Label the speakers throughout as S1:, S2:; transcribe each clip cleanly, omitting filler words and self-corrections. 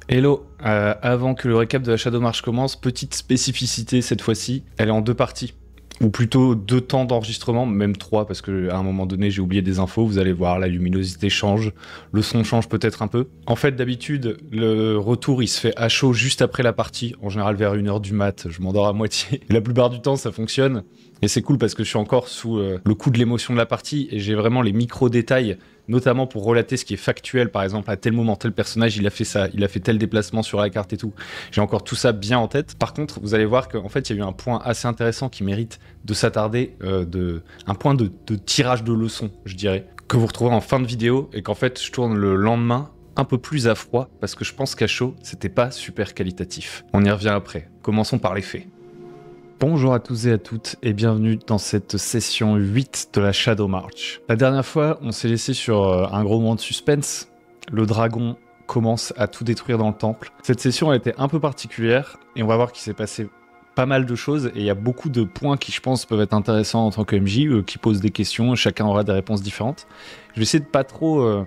S1: Hello, avant que le récap de la Shadow March commence, petite spécificité cette fois-ci, elle est en deux parties. Ou plutôt deux temps d'enregistrement, même trois, parce qu'à un moment donné j'ai oublié des infos, vous allez voir, la luminosité change, le son change peut-être un peu. En fait d'habitude, le retour il se fait à chaud juste après la partie, en général vers 1h du mat, je m'endors à moitié. Et la plupart du temps ça fonctionne, et c'est cool parce que je suis encore sous le coup de l'émotion de la partie, et j'ai vraiment les micro-détails, notamment pour relater ce qui est factuel, par exemple à tel moment, tel personnage il a fait ça, il a fait tel déplacement sur la carte et tout. J'ai encore tout ça bien en tête. Par contre, vous allez voir qu'en fait il y a eu un point assez intéressant qui mérite de s'attarder, un point de tirage de leçon, je dirais, que vous retrouverez en fin de vidéo et qu'en fait je tourne le lendemain un peu plus à froid parce que je pense qu'à chaud c'était pas super qualitatif. On y revient après. Commençons par les faits. Bonjour à tous et à toutes et bienvenue dans cette session 8 de la Shadow March. La dernière fois, on s'est laissé sur un gros moment de suspense. Le dragon commence à tout détruire dans le temple. Cette session a été un peu particulière et on va voir qu'il s'est passé pas mal de choses et il y a beaucoup de points qui, je pense, peuvent être intéressants en tant que MJ, qui posent des questions, chacun aura des réponses différentes. Je vais essayer de pas trop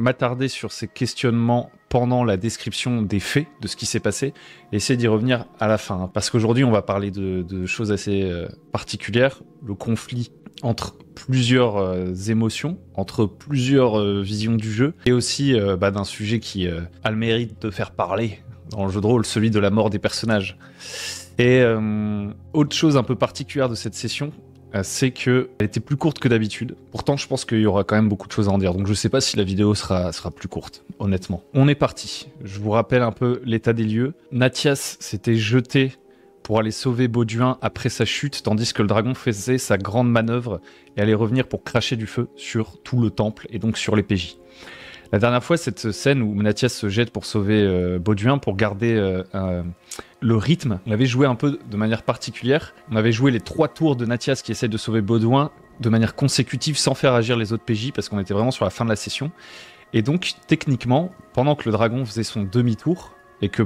S1: m'attarder sur ces questionnements pendant la description des faits, de ce qui s'est passé, et essayer d'y revenir à la fin. Parce qu'aujourd'hui, on va parler de choses assez particulières, le conflit entre plusieurs émotions, entre plusieurs visions du jeu, et aussi d'un sujet qui a le mérite de faire parler dans le jeu de rôle, celui de la mort des personnages. Et autre chose un peu particulière de cette session, c'est qu'elle était plus courte que d'habitude. Pourtant, je pense qu'il y aura quand même beaucoup de choses à en dire. Donc je sais pas si la vidéo sera plus courte, honnêtement. On est parti. Je vous rappelle un peu l'état des lieux. Nathias s'était jeté pour aller sauver Bauduin après sa chute, tandis que le dragon faisait sa grande manœuvre et allait revenir pour cracher du feu sur tout le temple et donc sur les PJ. La dernière fois, cette scène où Nathias se jette pour sauver Bauduin, pour garder le rythme, on avait joué un peu de manière particulière. On avait joué les 3 tours de Nathias qui essaie de sauver Bauduin de manière consécutive sans faire agir les autres PJ parce qu'on était vraiment sur la fin de la session. Et donc, techniquement, pendant que le dragon faisait son demi-tour et que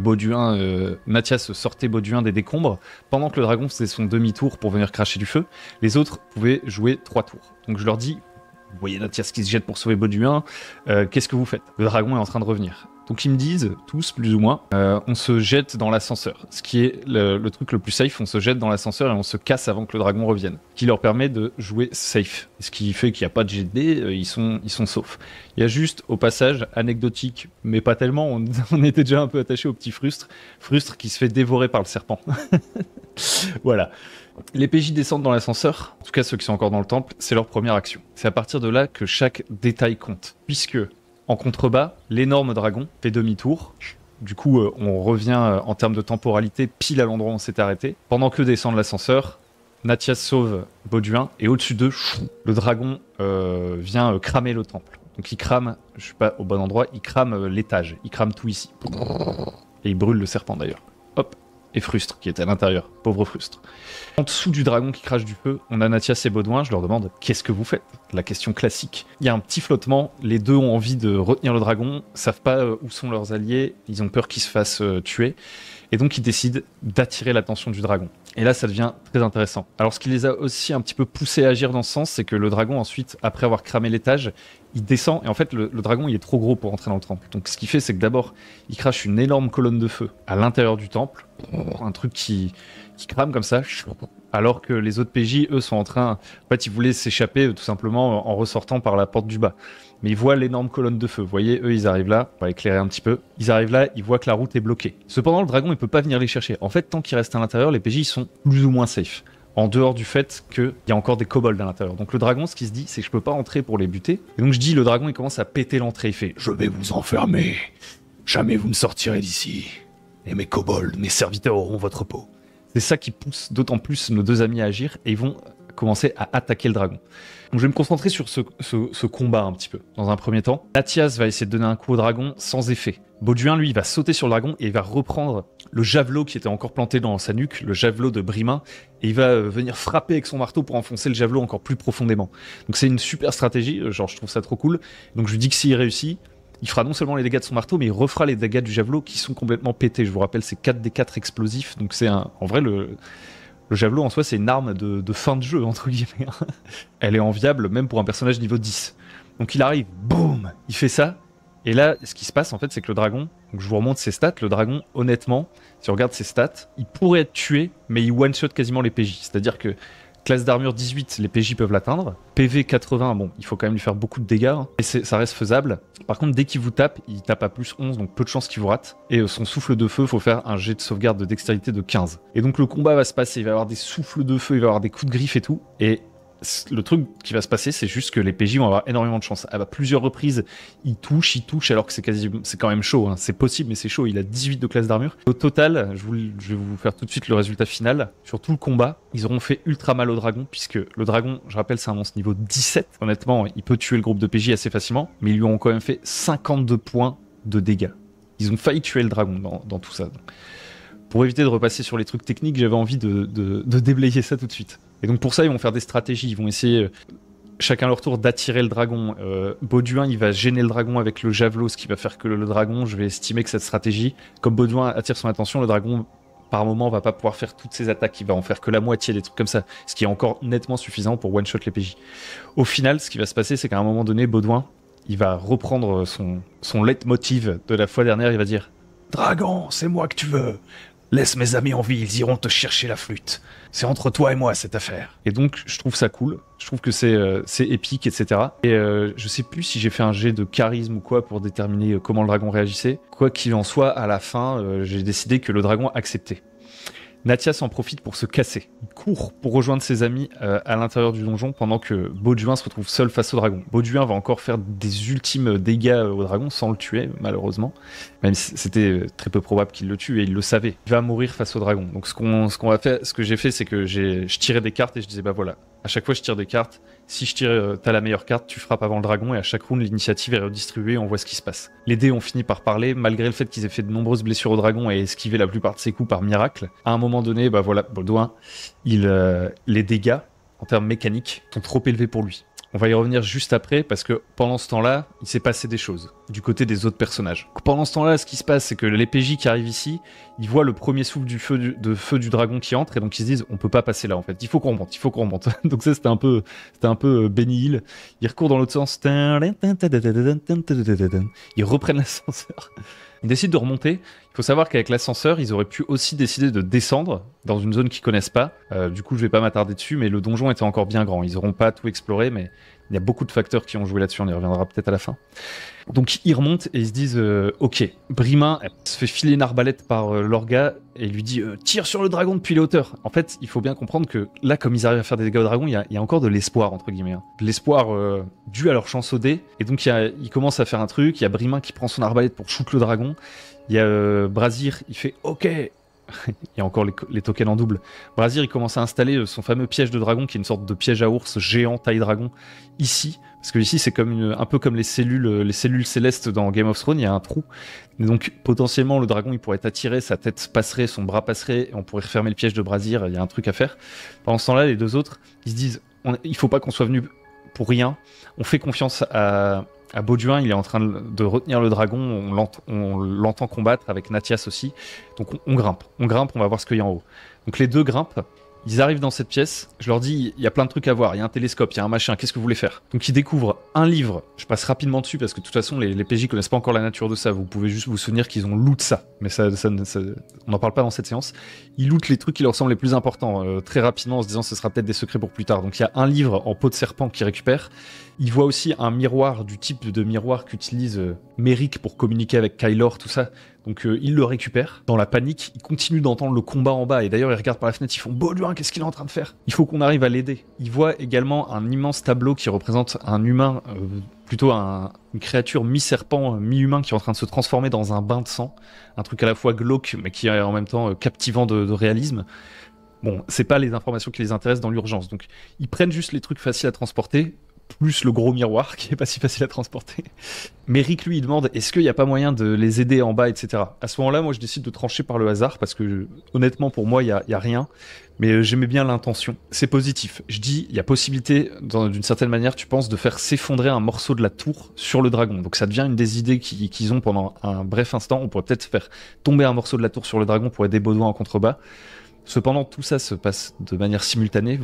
S1: Nathias sortait Bauduin des décombres, pendant que le dragon faisait son demi-tour pour venir cracher du feu, les autres pouvaient jouer 3 tours. Donc je leur dis, vous voyez Nathias qui se jette pour sauver Bauduin, qu'est-ce que vous faites? Le dragon est en train de revenir. Donc ils me disent, tous plus ou moins, on se jette dans l'ascenseur. Ce qui est le truc le plus safe, on se jette dans l'ascenseur et on se casse avant que le dragon revienne. Qui leur permet de jouer safe. Ce qui fait qu'il n'y a pas de jet de dés, ils sont saufs. Il y a juste, au passage, anecdotique, mais pas tellement, on était déjà un peu attaché au petit Frustre. Frustre qui se fait dévorer par le serpent. Voilà. Les PJ descendent dans l'ascenseur, en tout cas ceux qui sont encore dans le temple, c'est leur première action. C'est à partir de là que chaque détail compte. Puisque, en contrebas, l'énorme dragon fait demi-tour. Du coup, on revient en termes de temporalité pile à l'endroit où on s'est arrêté. Pendant que descend l'ascenseur, Nathias sauve Bauduin, et au-dessus d'eux, le dragon vient cramer le temple. Donc il crame, je suis pas au bon endroit, il crame l'étage, il crame tout ici. Et il brûle le serpent d'ailleurs. Hop. Et Frustre qui était à l'intérieur, pauvre Frustre. En dessous du dragon qui crache du feu, on a Nathias et Bauduin, je leur demande « Qu'est-ce que vous faites ?» La question classique. Il y a un petit flottement, les deux ont envie de retenir le dragon, savent pas où sont leurs alliés, ils ont peur qu'ils se fassent tuer, et donc ils décident d'attirer l'attention du dragon. Et là, ça devient très intéressant. Alors ce qui les a aussi un petit peu poussés à agir dans ce sens, c'est que le dragon ensuite, après avoir cramé l'étage, il descend, et en fait le dragon il est trop gros pour entrer dans le temple. Donc ce qu'il fait, c'est que d'abord, il crache une énorme colonne de feu à l'intérieur du temple, un truc qui crame comme ça, alors que les autres PJ, eux, sont en train... En fait, ils voulaient s'échapper tout simplement en ressortant par la porte du bas. Mais ils voient l'énorme colonne de feu. Vous voyez, eux, ils arrivent là, on va éclairer un petit peu. Ils arrivent là, ils voient que la route est bloquée. Cependant, le dragon, il peut pas venir les chercher. En fait, tant qu'ils restent à l'intérieur, les PJ, ils sont plus ou moins safe. En dehors du fait qu'il y a encore des kobolds à l'intérieur. Donc le dragon, ce qu'il se dit, c'est que je peux pas entrer pour les buter. Et donc je dis, le dragon, il commence à péter l'entrée. Il fait « Je vais vous enfermer. Jamais vous ne sortirez d'ici. Et mes kobolds, mes serviteurs auront votre peau. » C'est ça qui pousse d'autant plus nos deux amis à agir et ils vont commencer à attaquer le dragon. Donc je vais me concentrer sur ce combat un petit peu. Dans un premier temps, Nathias va essayer de donner un coup au dragon sans effet. Bauduin, lui, il va sauter sur le dragon et il va reprendre le javelot qui était encore planté dans sa nuque, le javelot de Brimain, et il va venir frapper avec son marteau pour enfoncer le javelot encore plus profondément. Donc c'est une super stratégie, genre je trouve ça trop cool. Donc je lui dis que s'il réussit, il fera non seulement les dégâts de son marteau, mais il refera les dégâts du javelot qui sont complètement pétés. Je vous rappelle, c'est 4d4 explosifs, donc c'est en vrai, le javelot en soi, c'est une arme de fin de jeu, entre guillemets. Elle est enviable même pour un personnage niveau 10. Donc il arrive, boum, il fait ça,
S2: Et là, ce qui se passe en fait, c'est que le dragon, donc je vous remonte ses stats, le dragon, honnêtement, si on regarde ses stats, il pourrait être tué, mais il one-shot quasiment les PJ. C'est-à-dire que classe d'armure 18, les PJ peuvent l'atteindre. PV 80, bon, il faut quand même lui faire beaucoup de dégâts, hein, et ça reste faisable. Par contre, dès qu'il vous tape, il tape à plus 11, donc peu de chances qu'il vous rate. Et son souffle de feu, faut faire un jet de sauvegarde de dextérité de 15. Et donc le combat va se passer, il va y avoir des souffles de feu, il va y avoir des coups de griffe et tout. Et le truc qui va se passer, c'est juste que les PJ vont avoir énormément de chance. À plusieurs reprises, il touche, alors que c'est quand même chaud. Hein. C'est possible, mais c'est chaud. Il a 18 de classe d'armure. Au total, je vais vous faire tout de suite le résultat final. Sur tout le combat, ils auront fait ultra mal au dragon, puisque le dragon, je rappelle, c'est un monstre niveau 17. Honnêtement, il peut tuer le groupe de PJ assez facilement, mais ils lui ont quand même fait 52 points de dégâts. Ils ont failli tuer le dragon dans tout ça. Donc, pour éviter de repasser sur les trucs techniques, j'avais envie de déblayer ça tout de suite. Et donc pour ça, ils vont faire des stratégies. Ils vont essayer, chacun leur tour, d'attirer le dragon. Bauduin, il va gêner le dragon avec le javelot, ce qui va faire que le dragon, je vais estimer que cette stratégie, comme Bauduin attire son attention, le dragon, par moment, va pas pouvoir faire toutes ses attaques. Il va en faire que la moitié, des trucs comme ça. Ce qui est encore nettement suffisant pour one-shot les PJ. Au final, ce qui va se passer, c'est qu'à un moment donné, Bauduin, il va reprendre son leitmotiv de la fois dernière. Il va dire « Dragon, c'est moi que tu veux. Laisse mes amis en vie, ils iront te chercher la flûte. C'est entre toi et moi cette affaire. » Et donc, je trouve ça cool. Je trouve que c'est épique, etc. Et je sais plus si j'ai fait un jet de charisme ou quoi pour déterminer comment le dragon réagissait. Quoi qu'il en soit, à la fin, j'ai décidé que le dragon acceptait. Natia s'en profite pour se casser. Il court pour rejoindre ses amis à l'intérieur du donjon pendant que Bauduin se retrouve seul face au dragon. Bauduin va encore faire des ultimes dégâts au dragon sans le tuer, malheureusement. Même si c'était très peu probable qu'il le tue et il le savait. Il va mourir face au dragon. Donc ce que j'ai fait, c'est que je tirais des cartes et je disais bah voilà, à chaque fois je tire des cartes. Si je tire, t'as la meilleure carte, tu frappes avant le dragon et à chaque round l'initiative est redistribuée et on voit ce qui se passe. Les dés ont fini par parler, malgré le fait qu'ils aient fait de nombreuses blessures au dragon et esquivé la plupart de ses coups par miracle. À un moment donné, bah voilà, Bauduin, les dégâts en termes mécaniques sont trop élevés pour lui. On va y revenir juste après parce que pendant ce temps-là, il s'est passé des choses du côté des autres personnages. Pendant ce temps-là, ce qui se passe, c'est que les PJ qui arrivent ici, ils voient le premier souffle de feu du dragon qui entre et donc ils se disent on peut pas passer là en fait. Il faut qu'on remonte. Donc ça c'était un peu Benny Hill. Ils recourent dans l'autre sens. Ils reprennent l'ascenseur. Ils décident de remonter. Il faut savoir qu'avec l'ascenseur, ils auraient pu aussi décider de descendre dans une zone qu'ils connaissent pas. Du coup, je vais pas m'attarder dessus, mais le donjon était encore bien grand. Ils n'auront pas tout exploré, mais il y a beaucoup de facteurs qui ont joué là-dessus. On y reviendra peut-être à la fin. Donc ils remontent et ils se disent ok, Brimain se fait filer une arbalète par Lorga et lui dit tire sur le dragon depuis les hauteurs. En fait, il faut bien comprendre que là, comme ils arrivent à faire des dégâts au dragon, il y a encore de l'espoir entre guillemets, hein. De l'espoir dû à leur chance au dé. Et donc ils commencent à faire un truc. Il y a Brimain qui prend son arbalète pour shoot le dragon. Il y a Brazir, il fait ok. Il y a encore les tokens en double. Brazir, il commence à installer son fameux piège de dragon, qui est une sorte de piège à ours géant taille dragon, ici. Parce que ici, c'est comme un peu comme les cellules célestes dans Game of Thrones, il y a un trou. Et donc, potentiellement, le dragon, il pourrait être attiré, sa tête passerait, son bras passerait, et on pourrait refermer le piège de Brazir, il y a un truc à faire. Pendant ce temps-là, les deux autres, ils se disent, il faut pas qu'on soit venu pour rien. On fait confiance à Bauduin, il est en train de retenir le dragon, on l'entend combattre avec Natias aussi. Donc on grimpe, on va voir ce qu'il y a en haut. Donc les deux grimpent, ils arrivent dans cette pièce, je leur dis, il y a plein de trucs à voir, il y a un télescope, il y a un machin, qu'est-ce que vous voulez faire? Donc ils découvrent un livre, je passe rapidement dessus parce que de toute façon les PJ connaissent pas encore la nature de ça, vous pouvez juste vous souvenir qu'ils ont loot ça, mais ça on n'en parle pas dans cette séance. Ils lootent les trucs qui leur semblent les plus importants, très rapidement en se disant ce sera peut-être des secrets pour plus tard. Donc il y a un livre en peau de serpent qu'ils récupèrent. Il voit aussi un miroir du type de miroir qu'utilise Merrick pour communiquer avec Kylor, tout ça. Donc il le récupère. Dans la panique, ils continuent d'entendre le combat en bas. Et d'ailleurs, ils regardent par la fenêtre, ils font « Bauduin, qu'est-ce qu'il est en train de faire ?» Il faut qu'on arrive à l'aider. Ils voient également un immense tableau qui représente un humain, plutôt une créature mi-serpent, mi-humain qui est en train de se transformer dans un bain de sang. Un truc à la fois glauque, mais qui est en même temps captivant de réalisme. Bon, c'est pas les informations qui les intéressent dans l'urgence. Donc ils prennent juste les trucs faciles à transporter, plus le gros miroir qui est pas si facile à transporter. Mais Rick, lui, il demande est-ce qu'il n'y a pas moyen de les aider en bas, etc. À ce moment-là, moi, je décide de trancher par le hasard parce que, honnêtement, pour moi, il y a rien. Mais j'aimais bien l'intention. C'est positif. Je dis, il y a possibilité, d'une certaine manière, tu penses, de faire s'effondrer un morceau de la tour sur le dragon. Donc ça devient une des idées qu'ils ont pendant un bref instant. On pourrait peut-être faire tomber un morceau de la tour sur le dragon pour aider Bauduin en contrebas. Cependant, tout ça se passe de manière simultanée,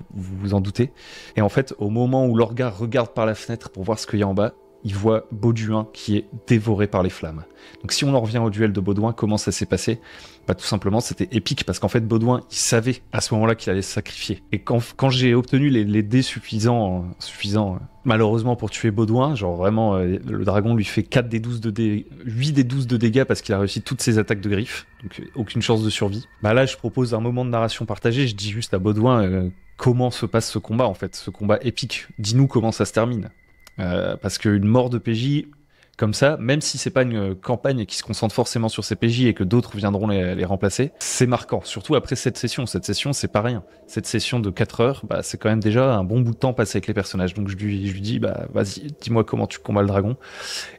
S2: vous en doutez. Et en fait, au moment où Lorga regarde par la fenêtre pour voir ce qu'il y a en bas, il voit Bauduin qui est dévoré par les flammes. Donc si on en revient au duel de Bauduin, comment ça s'est passé ? Bah, tout simplement, c'était épique parce qu'en fait, Bauduin, il savait à ce moment-là qu'il allait se sacrifier. Et quand j'ai obtenu les dés suffisants, malheureusement pour tuer Bauduin, genre vraiment, le dragon lui fait 4 des 12 de dés, 8 des 12 de dégâts parce qu'il a réussi toutes ses attaques de griffes, donc aucune chance de survie. Bah là, je propose un moment de narration partagée, je dis juste à Bauduin comment se passe ce combat en fait, ce combat épique. Dis-nous comment ça se termine. Parce qu'une mort de PJ comme ça, même si c'est pas une campagne qui se concentre forcément sur ces PJ et que d'autres viendront les remplacer, c'est marquant. Surtout après cette session. Cette session, c'est pas rien. Cette session de 4 heures, bah, c'est quand même déjà un bon bout de temps passé avec les personnages. Donc je lui dis, bah vas-y, dis-moi comment tu combats le dragon.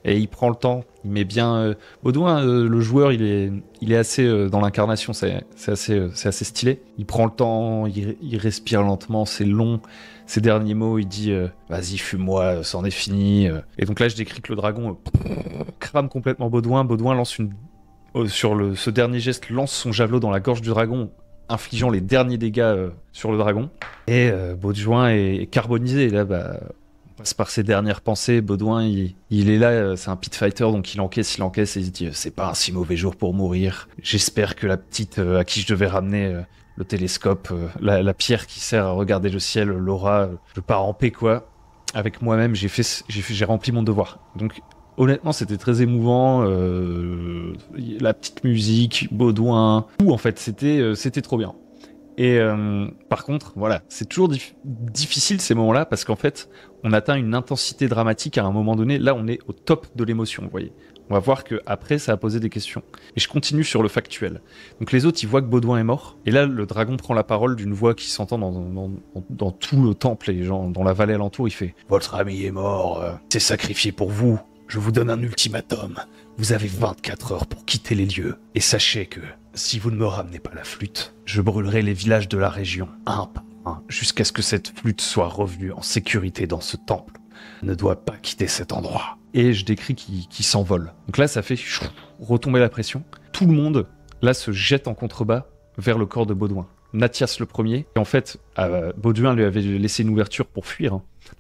S2: Et il prend le temps. Il met bien. Bauduin, le joueur, il est assez dans l'incarnation. C'est assez stylé. Il prend le temps, il respire lentement, c'est long. Ses derniers mots, il dit vas-y, fume-moi, c'en est fini. Et donc là, je décris que le dragon crame complètement Bauduin. Bauduin lance ce dernier geste, lance son javelot dans la gorge du dragon, infligeant les derniers dégâts sur le dragon. Et Bauduin est carbonisé. Et là, bah, on passe par ses dernières pensées. Bauduin, il est là, c'est un pit fighter, donc il encaisse et il se dit c'est pas un si mauvais jour pour mourir. J'espère que la petite à qui je devais ramener le télescope, la pierre qui sert à regarder le ciel, l'aura, je pars en paix quoi. Avec moi-même, j'ai rempli mon devoir. Donc honnêtement, c'était très émouvant. La petite musique, Bauduin, tout en fait, c'était trop bien. Et par contre, voilà, c'est toujours difficile ces moments-là parce qu'en fait, on atteint une intensité dramatique à un moment donné. Là, on est au top de l'émotion, vous voyez. On va voir qu'après, ça a posé des questions. Et je continue sur le factuel. Donc les autres, ils voient que Bauduin est mort. Et là, le dragon prend la parole d'une voix qui s'entend dans tout le temple et dans la vallée alentour. Il fait « Votre ami est mort, s'est sacrifié pour vous. Je vous donne un ultimatum. Vous avez 24 heures pour quitter les lieux. Et sachez que si vous ne me ramenez pas la flûte, je brûlerai les villages de la région, un par un, jusqu'à ce que cette flûte soit revenue en sécurité dans ce temple. Ne doit pas quitter cet endroit. » Et je décris qu'il s'envole. Donc là, ça fait retomber la pression. Tout le monde, là, se jette en contrebas vers le corps de Bauduin. Nathias le premier. Et en fait, Bauduin lui avait laissé une ouverture pour fuir.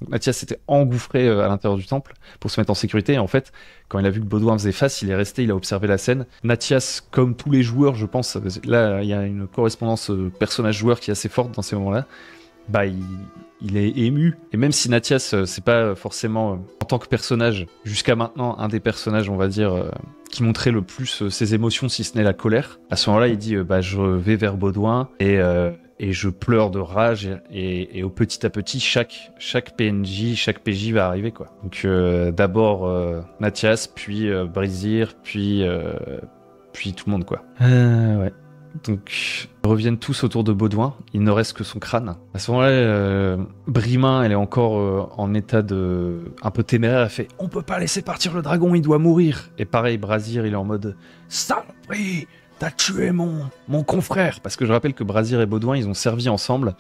S2: Donc Nathias s'était engouffré à l'intérieur du temple pour se mettre en sécurité. Et en fait, quand il a vu que Bauduin faisait face, il est resté, il a observé la scène. Nathias, comme tous les joueurs, je pense, là, il y a une correspondance personnage-joueur qui est assez forte dans ces moments-là. Bah, il est ému. Et même si Nathias, c'est pas forcément, en tant que personnage, jusqu'à maintenant, un des personnages, on va dire, qui montrait le plus ses émotions, si ce n'est la colère, à ce moment-là, il dit je vais vers Bauduin et je pleure de rage. Et au petit à petit, chaque PNJ, chaque PJ va arriver, quoi. Donc d'abord Nathias, puis Brizir, puis tout le monde, quoi. Ouais. Donc, ils reviennent tous autour de Bauduin. Il ne reste que son crâne. À ce moment-là, Brimain, elle est encore en état un peu téméraire. Elle fait « On peut pas laisser partir le dragon, il doit mourir !» Et pareil, Brazir, il est en mode « Saloperie, t'as tué mon confrère !» Parce que je rappelle que Brazir et Bauduin, ils ont servi ensemble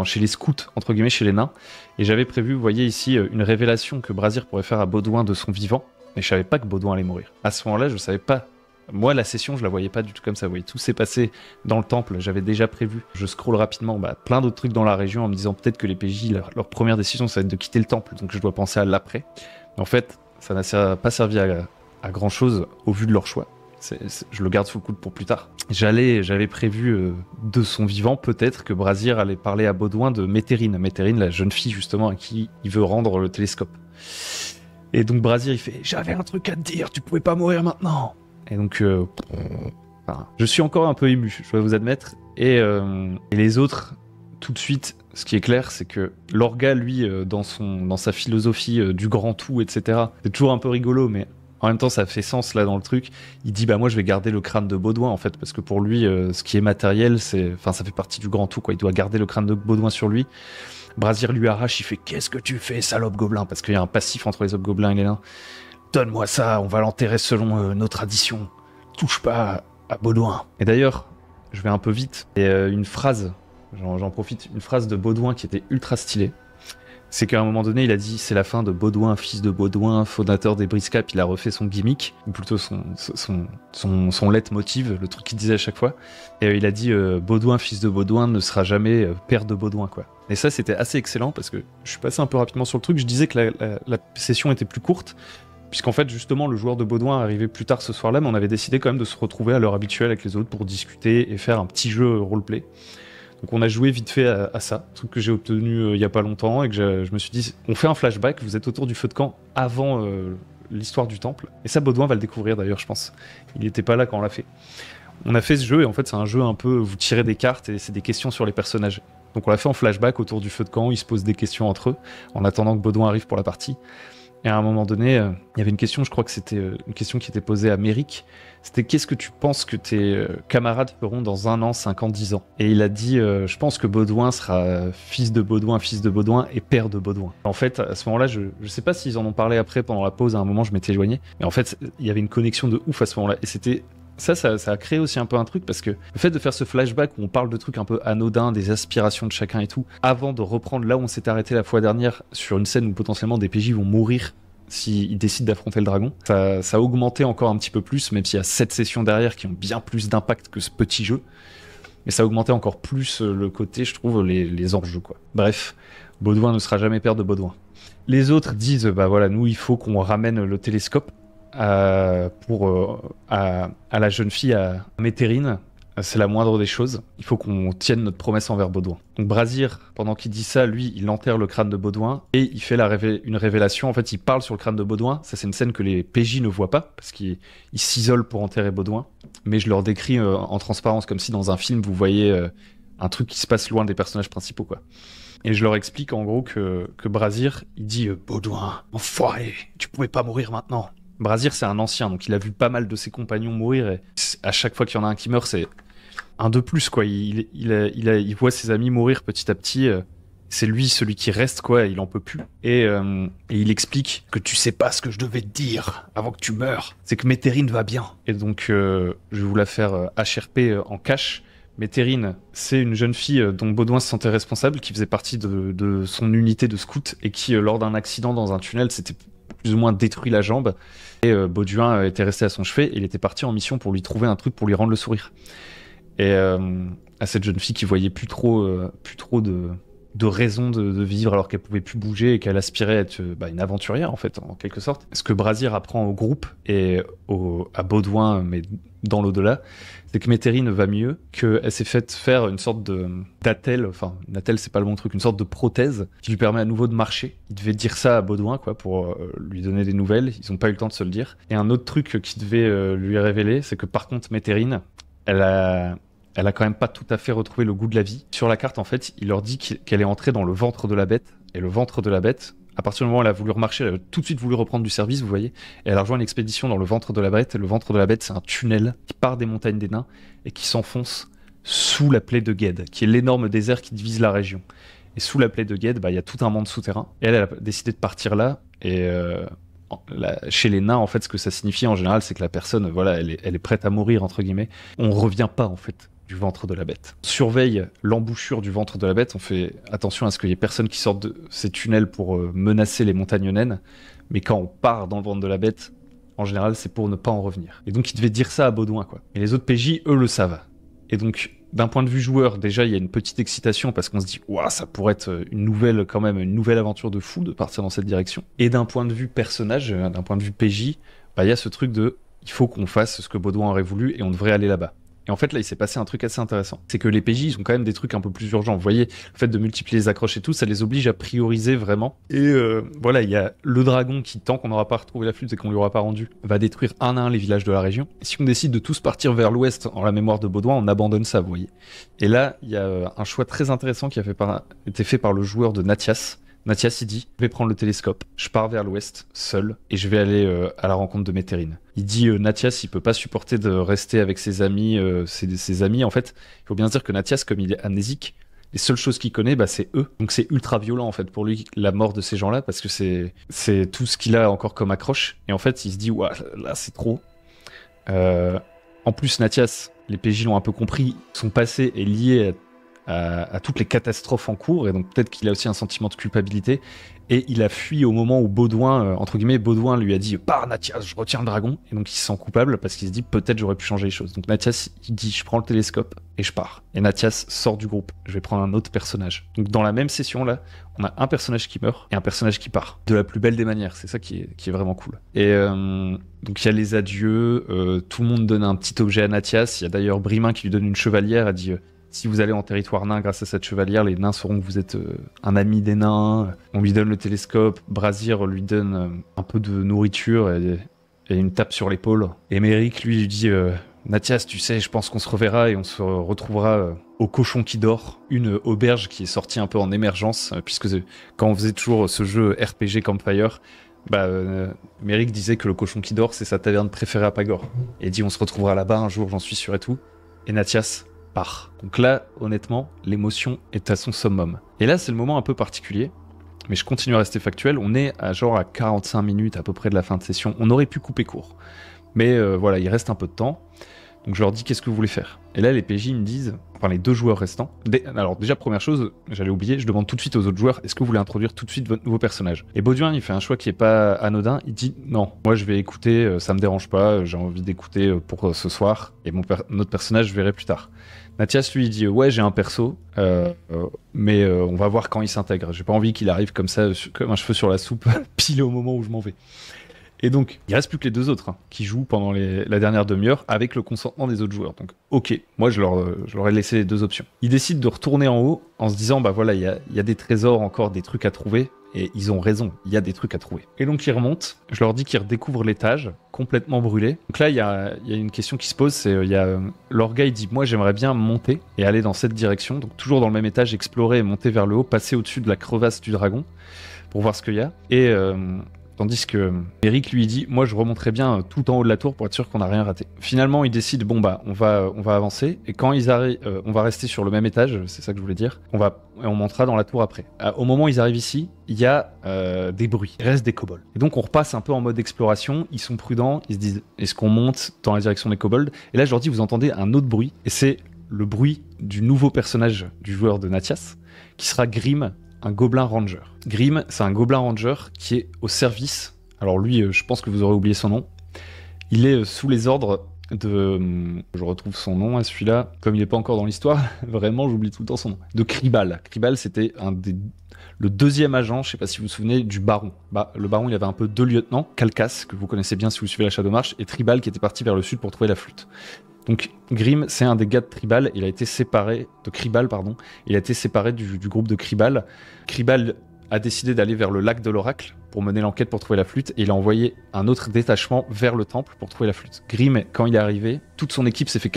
S2: chez les scouts, entre guillemets, chez les nains. Et j'avais prévu, vous voyez ici, une révélation que Brazir pourrait faire à Bauduin de son vivant. Mais je savais pas que Bauduin allait mourir. À ce moment-là, je savais pas. Moi, la session, je la voyais pas du tout comme ça. Vous voyez, tout s'est passé dans le temple. J'avais déjà prévu. Je scrolle rapidement plein d'autres trucs dans la région en me disant peut-être que les PJ, leur première décision, ça va être de quitter le temple. Donc je dois penser à l'après. En fait, ça n'a pas servi à grand chose au vu de leur choix. Je le garde sous le coude pour plus tard. J'avais prévu de son vivant, peut-être que Brazir allait parler à Bauduin de Métérine. Métérine, la jeune fille justement à qui il veut rendre le télescope. Et donc Brazir, il fait « J'avais un truc à te dire, tu pouvais pas mourir maintenant !» Et donc, je suis encore un peu ému, je dois vous admettre. Et les autres, tout de suite, ce qui est clair, c'est que Lorga, lui, dans sa philosophie du grand tout, etc., c'est toujours un peu rigolo, mais en même temps, ça fait sens là dans le truc. Il dit, moi, je vais garder le crâne de Bauduin, en fait, parce que pour lui, ce qui est matériel, ça fait partie du grand tout, quoi. Il doit garder le crâne de Bauduin sur lui. Brazir lui arrache, il fait, qu'est-ce que tu fais, sale hobgoblin? Parce qu'il y a un passif entre les hobgoblins et les nains. Donne-moi ça, on va l'enterrer selon nos traditions. Touche pas à Bauduin. Et d'ailleurs, je vais un peu vite. Et une phrase, j'en profite, une phrase de Bauduin qui était ultra stylée. c'est qu'à un moment donné, il a dit c'est la fin de Baudouin, fils de Baudouin, fondateur des Briscap. Il a refait son gimmick, ou plutôt son leitmotiv, le truc qu'il disait à chaque fois. Et il a dit Baudouin, fils de Baudouin, ne sera jamais père de Baudouin, quoi. Et ça, c'était assez excellent parce que je suis passé un peu rapidement sur le truc. Je disais que la session était plus courte, puisqu'en fait, justement, le joueur de Baudouin arrivait plus tard ce soir-là, mais on avait décidé quand même de se retrouver à l'heure habituelle avec les autres pour discuter et faire un petit jeu roleplay. Donc on a joué vite fait à ça, truc que j'ai obtenu il y a pas longtemps, et que je me suis dit, on fait un flashback, vous êtes autour du feu de camp avant l'histoire du temple. Et ça, Baudouin va le découvrir d'ailleurs, je pense. Il n'était pas là quand on l'a fait. On a fait ce jeu, et en fait, c'est un jeu un peu, vous tirez des cartes, et c'est des questions sur les personnages. Donc on l'a fait en flashback autour du feu de camp, ils se posent des questions entre eux, en attendant que Baudouin arrive pour la partie. Et à un moment donné, il y avait une question, je crois que c'était une question qui était posée à Méric. C'était qu'est-ce que tu penses que tes camarades feront dans 1 an, 5 ans, 10 ans? Et il a dit, je pense que Baudouin sera fils de Baudouin et père de Baudouin. En fait, à ce moment-là, je sais pas s'ils en ont parlé après, pendant la pause, à un moment je m'étais éloigné. Mais en fait, il y avait une connexion de ouf à ce moment-là. Et c'était... Ça a créé aussi un peu un truc, parce que le fait de faire ce flashback où on parle de trucs un peu anodins, des aspirations de chacun et tout, avant de reprendre là où on s'est arrêté la fois dernière, sur une scène où potentiellement des PJ vont mourir s'ils décident d'affronter le dragon, ça a augmenté encore un petit peu plus, même s'il y a 7 sessions derrière qui ont bien plus d'impact que ce petit jeu. Mais ça a augmenté encore plus le côté, je trouve, les enjeux, quoi. Bref, Baudouin ne sera jamais père de Baudouin. Les autres disent, bah voilà, nous, il faut qu'on ramène le télescope à la jeune fille, à Métérine. C'est la moindre des choses. Il faut qu'on tienne notre promesse envers Baudouin. Donc Brazir, pendant qu'il dit ça, lui, il enterre le crâne de Baudouin et il fait une révélation. En fait, il parle sur le crâne de Baudouin. Ça, c'est une scène que les PJ ne voient pas parce qu'ils s'isolent pour enterrer Baudouin. Mais je leur décris en transparence, comme si dans un film, vous voyez un truc qui se passe loin des personnages principaux, quoi. Et je leur explique en gros que Brazir, il dit Baudouin, enfoiré, tu pouvais pas mourir maintenant. Brazir, c'est un ancien, donc il a vu pas mal de ses compagnons mourir, et à chaque fois qu'il y en a un qui meurt, c'est un de plus, quoi. Il voit ses amis mourir petit à petit, c'est lui celui qui reste, quoi, il en peut plus. Et il explique que tu sais pas ce que je devais te dire avant que tu meurs, c'est que Métérine va bien. Et donc, je vais vous la faire HRP en cash. Métérine, c'est une jeune fille dont Baudouin se sentait responsable, qui faisait partie de son unité de scout, et qui, lors d'un accident dans un tunnel, s'était plus ou moins détruit la jambe. Et Baudouin était resté à son chevet, et il était parti en mission pour lui trouver un truc pour lui rendre le sourire. Et à cette jeune fille qui voyait plus trop de raison de vivre alors qu'elle pouvait plus bouger et qu'elle aspirait à être une aventurière, en fait, en quelque sorte. Ce que Brazir apprend au groupe et à Baudouin, mais dans l'au-delà, c'est que Métérine va mieux, qu'elle s'est faite faire une sorte d'attelle, enfin, une attelle, c'est pas le bon truc, une sorte de prothèse qui lui permet à nouveau de marcher. Il devait dire ça à Baudouin, quoi, pour lui donner des nouvelles. Ils ont pas eu le temps de se le dire. Et un autre truc qu'il devait lui révéler, c'est que par contre, Métérine, elle a quand même pas tout à fait retrouvé le goût de la vie. Sur la carte, en fait, il leur dit qu'elle est entrée dans le ventre de la bête. Et le ventre de la bête, à partir du moment où elle a voulu remarcher, elle a tout de suite voulu reprendre du service, vous voyez. Et elle a rejoint une expédition dans le ventre de la bête. Et le ventre de la bête, c'est un tunnel qui part des montagnes des nains et qui s'enfonce sous la plaie de Ged, qui est l'énorme désert qui divise la région. Et sous la plaie de Ged, il y a tout un monde souterrain. Et elle a décidé de partir là. Et chez les nains, en fait, ce que ça signifie en général, c'est que la personne, voilà, elle est prête à mourir, entre guillemets. On revient pas, en fait, du ventre de la bête. On surveille l'embouchure du ventre de la bête, on fait attention à ce qu'il y ait personne qui sorte de ces tunnels pour menacer les montagnes naines, mais quand on part dans le ventre de la bête, en général, c'est pour ne pas en revenir. Et donc, il devait dire ça à Baudouin, quoi. Et les autres PJ, eux, le savent. Et donc, d'un point de vue joueur, déjà, il y a une petite excitation parce qu'on se dit, ouah, ça pourrait être une nouvelle aventure de fou de partir dans cette direction. Et d'un point de vue personnage, d'un point de vue PJ, il y a ce truc de, il faut qu'on fasse ce que Baudouin aurait voulu et on devrait aller là-bas. Et en fait, là, il s'est passé un truc assez intéressant. C'est que les PJ, ils ont quand même des trucs un peu plus urgents. Vous voyez, le fait de multiplier les accroches et tout, ça les oblige à prioriser vraiment. Et voilà, il y a le dragon qui, tant qu'on n'aura pas retrouvé la flûte et qu'on lui aura pas rendu, va détruire un à un les villages de la région. Et si on décide de tous partir vers l'ouest en la mémoire de Baudouin, on abandonne ça, vous voyez. Et là, il y a un choix très intéressant qui a été fait par le joueur de Nathias. Nathias, il dit, je vais prendre le télescope, je pars vers l'ouest, seul, et je vais aller à la rencontre de Métérine. Il dit, Nathias, il peut pas supporter de rester avec ses amis, ses amis, en fait. Il faut bien se dire que Nathias, comme il est amnésique, les seules choses qu'il connaît, c'est eux. Donc c'est ultra violent, en fait, pour lui, la mort de ces gens-là, parce que c'est tout ce qu'il a encore comme accroche. Et en fait, il se dit, ouah, là, c'est trop. En plus, Nathias, les PJ l'ont un peu compris, son passé est lié à toutes les catastrophes en cours, et donc peut-être qu'il a aussi un sentiment de culpabilité, et il a fui au moment où Baudouin, entre guillemets, Baudouin lui a dit « Pars Nathias, je retiens le dragon », et donc il se sent coupable parce qu'il se dit « Peut-être j'aurais pu changer les choses ». Donc Nathias, il dit « Je prends le télescope et je pars ». Et Nathias sort du groupe, je vais prendre un autre personnage. Donc dans la même session là, on a un personnage qui meurt et un personnage qui part. De la plus belle des manières, c'est ça qui est vraiment cool. Et donc il y a les adieux, tout le monde donne un petit objet à Nathias, il y a d'ailleurs Brimain qui lui donne une chevalière, elle dit si vous allez en territoire nain grâce à cette chevalière, les nains sauront que vous êtes un ami des nains. On lui donne le télescope, Brasir lui donne un peu de nourriture et une tape sur l'épaule. Et Méric lui dit Nathias, tu sais, je pense qu'on se reverra et on se retrouvera au Cochon qui dort, une auberge qui est sortie un peu en émergence, puisque quand on faisait toujours ce jeu RPG Campfire, Méric disait que le Cochon qui dort, c'est sa taverne préférée à Pagor. Et il dit on se retrouvera là-bas un jour, j'en suis sûr et tout. Et Nathias part. Donc là, honnêtement, l'émotion est à son summum. Et là, c'est le moment un peu particulier, mais je continue à rester factuel. On est à 45 minutes à peu près de la fin de session. On aurait pu couper court. Mais voilà, il reste un peu de temps. Donc je leur dis qu'est-ce que vous voulez faire. Et là les PJ me disent, enfin les 2 joueurs restants. Alors déjà première chose, j'allais oublier, je demande tout de suite aux autres joueurs, est-ce que vous voulez introduire tout de suite votre nouveau personnage. Et Baudouin il fait un choix qui est pas anodin, il dit non, moi je vais écouter, ça me dérange pas, j'ai envie d'écouter pour ce soir, et notre personnage je verrai plus tard. Nathias lui il dit ouais j'ai un perso, mais on va voir quand il s'intègre. J'ai pas envie qu'il arrive comme ça, comme un cheveu sur la soupe, pile au moment où je m'en vais. Et donc, il reste plus que les 2 autres qui jouent pendant la dernière demi-heure avec le consentement des autres joueurs. Donc, ok, moi je leur ai laissé les 2 options. Ils décident de retourner en haut en se disant, bah voilà, il y a des trésors, encore des trucs à trouver. Et ils ont raison, il y a des trucs à trouver. Et donc ils remontent, je leur dis qu'ils redécouvrent l'étage, complètement brûlé. Donc là, il y a une question qui se pose, c'est, Lorga, il dit, moi j'aimerais bien monter et aller dans cette direction. Donc toujours dans le même étage, explorer et monter vers le haut, passer au-dessus de la crevasse du dragon pour voir ce qu'il y a. Et tandis que Eric lui dit, moi je remonterai bien tout en haut de la tour pour être sûr qu'on n'a rien raté. Finalement, ils décident, bon bah on va avancer. Et quand ils arrivent, on va rester sur le même étage, c'est ça que je voulais dire. On montera dans la tour après. Au moment où ils arrivent ici, il y a des bruits, il reste des kobolds. Et donc on repasse un peu en mode exploration, ils sont prudents, ils se disent, est-ce qu'on monte dans la direction des kobolds? Et là je leur dis, vous entendez un autre bruit, et c'est le bruit du nouveau personnage du joueur de Nathias, qui sera Grim, un gobelin ranger. Grim, c'est un gobelin ranger qui est au service. Alors lui, je pense que vous aurez oublié son nom. Il est sous les ordres de... Je retrouve son nom à celui-là. Comme il n'est pas encore dans l'histoire, vraiment, j'oublie tout le temps son nom. De Kribal. Kribal, c'était le 2e agent, je ne sais pas si vous vous souvenez, du baron. Le baron, il avait un peu 2 lieutenants. Kalkas, que vous connaissez bien si vous suivez la Shadowmarch, et Tribal, qui était parti vers le sud pour trouver la flûte. Donc Grim, c'est un des gars de Tribal, il a été séparé de Kribal, pardon. Il a été séparé du groupe de Kribal. Kribal a décidé d'aller vers le lac de l'Oracle pour mener l'enquête pour trouver la flûte, et il a envoyé un autre détachement vers le temple pour trouver la flûte. Grim, quand il est arrivé, toute son équipe s'est fait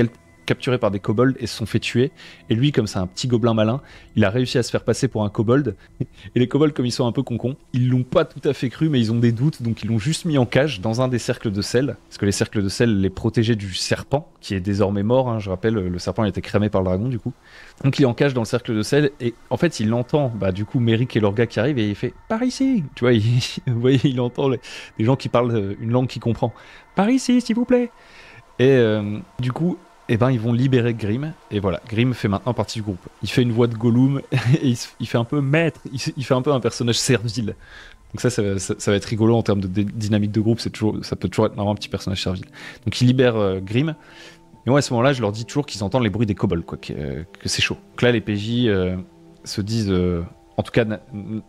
S2: capturé par des kobolds et se sont fait tuer. Et lui, comme c'est un petit gobelin malin, il a réussi à se faire passer pour un kobold. Et les kobolds, comme ils sont un peu concons, ils l'ont pas tout à fait cru, mais ils ont des doutes, donc ils l'ont juste mis en cage dans un des cercles de sel. Parce que les cercles de sel les protégeaient du serpent, qui est désormais mort. Hein, je rappelle, le serpent a été cramé par le dragon, du coup. Donc il est en cage dans le cercle de sel, et en fait, il entend, du coup, Méric et Lorga qui arrivent, et il fait « Par ici !» Tu vois, vous voyez, il entend des gens qui parlent une langue qu'il comprend. « Par ici, s'il vous plaît !» Et du coup, ils vont libérer Grim, et voilà, Grim fait maintenant partie du groupe. Il fait une voix de Gollum, et il fait un peu maître, il fait un peu un personnage servile. Donc ça va être rigolo en termes de dynamique de groupe, ça peut toujours être marrant, un petit personnage servile. Donc il libère Grim, et moi à ce moment-là, je leur dis toujours qu'ils entendent les bruits des kobolds, quoi, que c'est chaud. Donc là, les PJ se disent, en tout cas,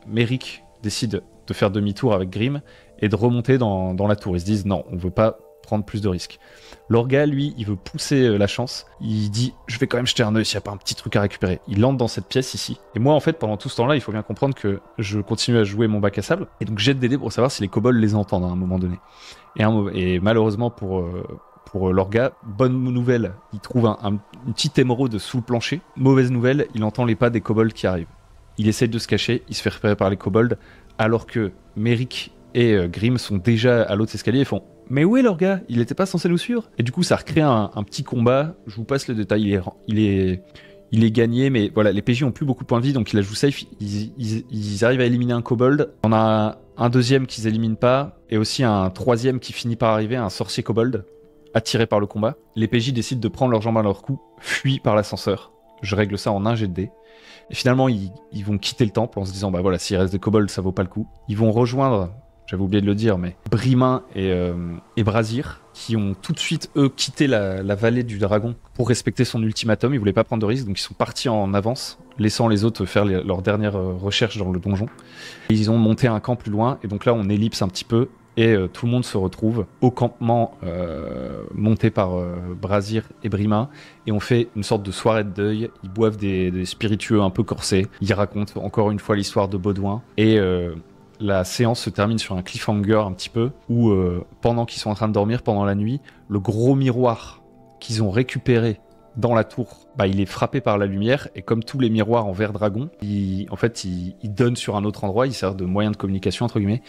S2: Méric décide de faire demi-tour avec Grim, et de remonter dans la tour. Ils se disent, non, on veut pas prendre plus de risques. Lorga, lui, il veut pousser la chance. Il dit, je vais quand même jeter un œil s'il n'y a pas un petit truc à récupérer. Il entre dans cette pièce ici. Et moi, en fait, pendant tout ce temps-là, il faut bien comprendre que je continue à jouer mon bac à sable. Et donc, jette des dés pour savoir si les kobolds les entendent à un moment donné. Et malheureusement pour Lorga, bonne nouvelle, il trouve une petite émeraude sous le plancher. Mauvaise nouvelle, il entend les pas des kobolds qui arrivent. Il essaye de se cacher, il se fait repérer par les kobolds, alors que Méric et Grim sont déjà à l'autre escalier et font « Mais où est Lorga? Il n'était pas censé nous suivre ?» Et du coup, ça recrée un petit combat. Je vous passe les détails. Il est gagné, mais voilà, les PJ ont plus beaucoup de points de vie, donc il la joue safe. Ils arrivent à éliminer un kobold. On a un deuxième qu'ils éliminent pas, et aussi un troisième qui finit par arriver, un sorcier kobold, attiré par le combat. Les PJ décident de prendre leurs jambes à leur cou, fuient par l'ascenseur. je règle ça en un jet de dés. Et finalement, ils vont quitter le temple en se disant, bah voilà, s'il reste des kobolds, ça vaut pas le coup. Ils vont rejoindre, j'avais oublié de le dire, mais Brimain et Brazir, qui ont tout de suite, eux, quitté la vallée du dragon pour respecter son ultimatum. Ils voulaient pas prendre de risques, donc ils sont partis en avance, laissant les autres faire leurs dernières recherches dans le donjon. Et ils ont monté un camp plus loin, et donc là, on ellipse un petit peu, et tout le monde se retrouve au campement monté par Brazir et Brimain, et on fait une sorte de soirée de deuil. Ils boivent des spiritueux un peu corsés, ils racontent encore une fois l'histoire de Baudouin, et la séance se termine sur un cliffhanger un petit peu, où pendant qu'ils sont en train de dormir, pendant la nuit, le gros miroir qu'ils ont récupéré dans la tour, bah, il est frappé par la lumière, et comme tous les miroirs en verre dragon, il donne sur un autre endroit, il sert de moyen de communication entre guillemets.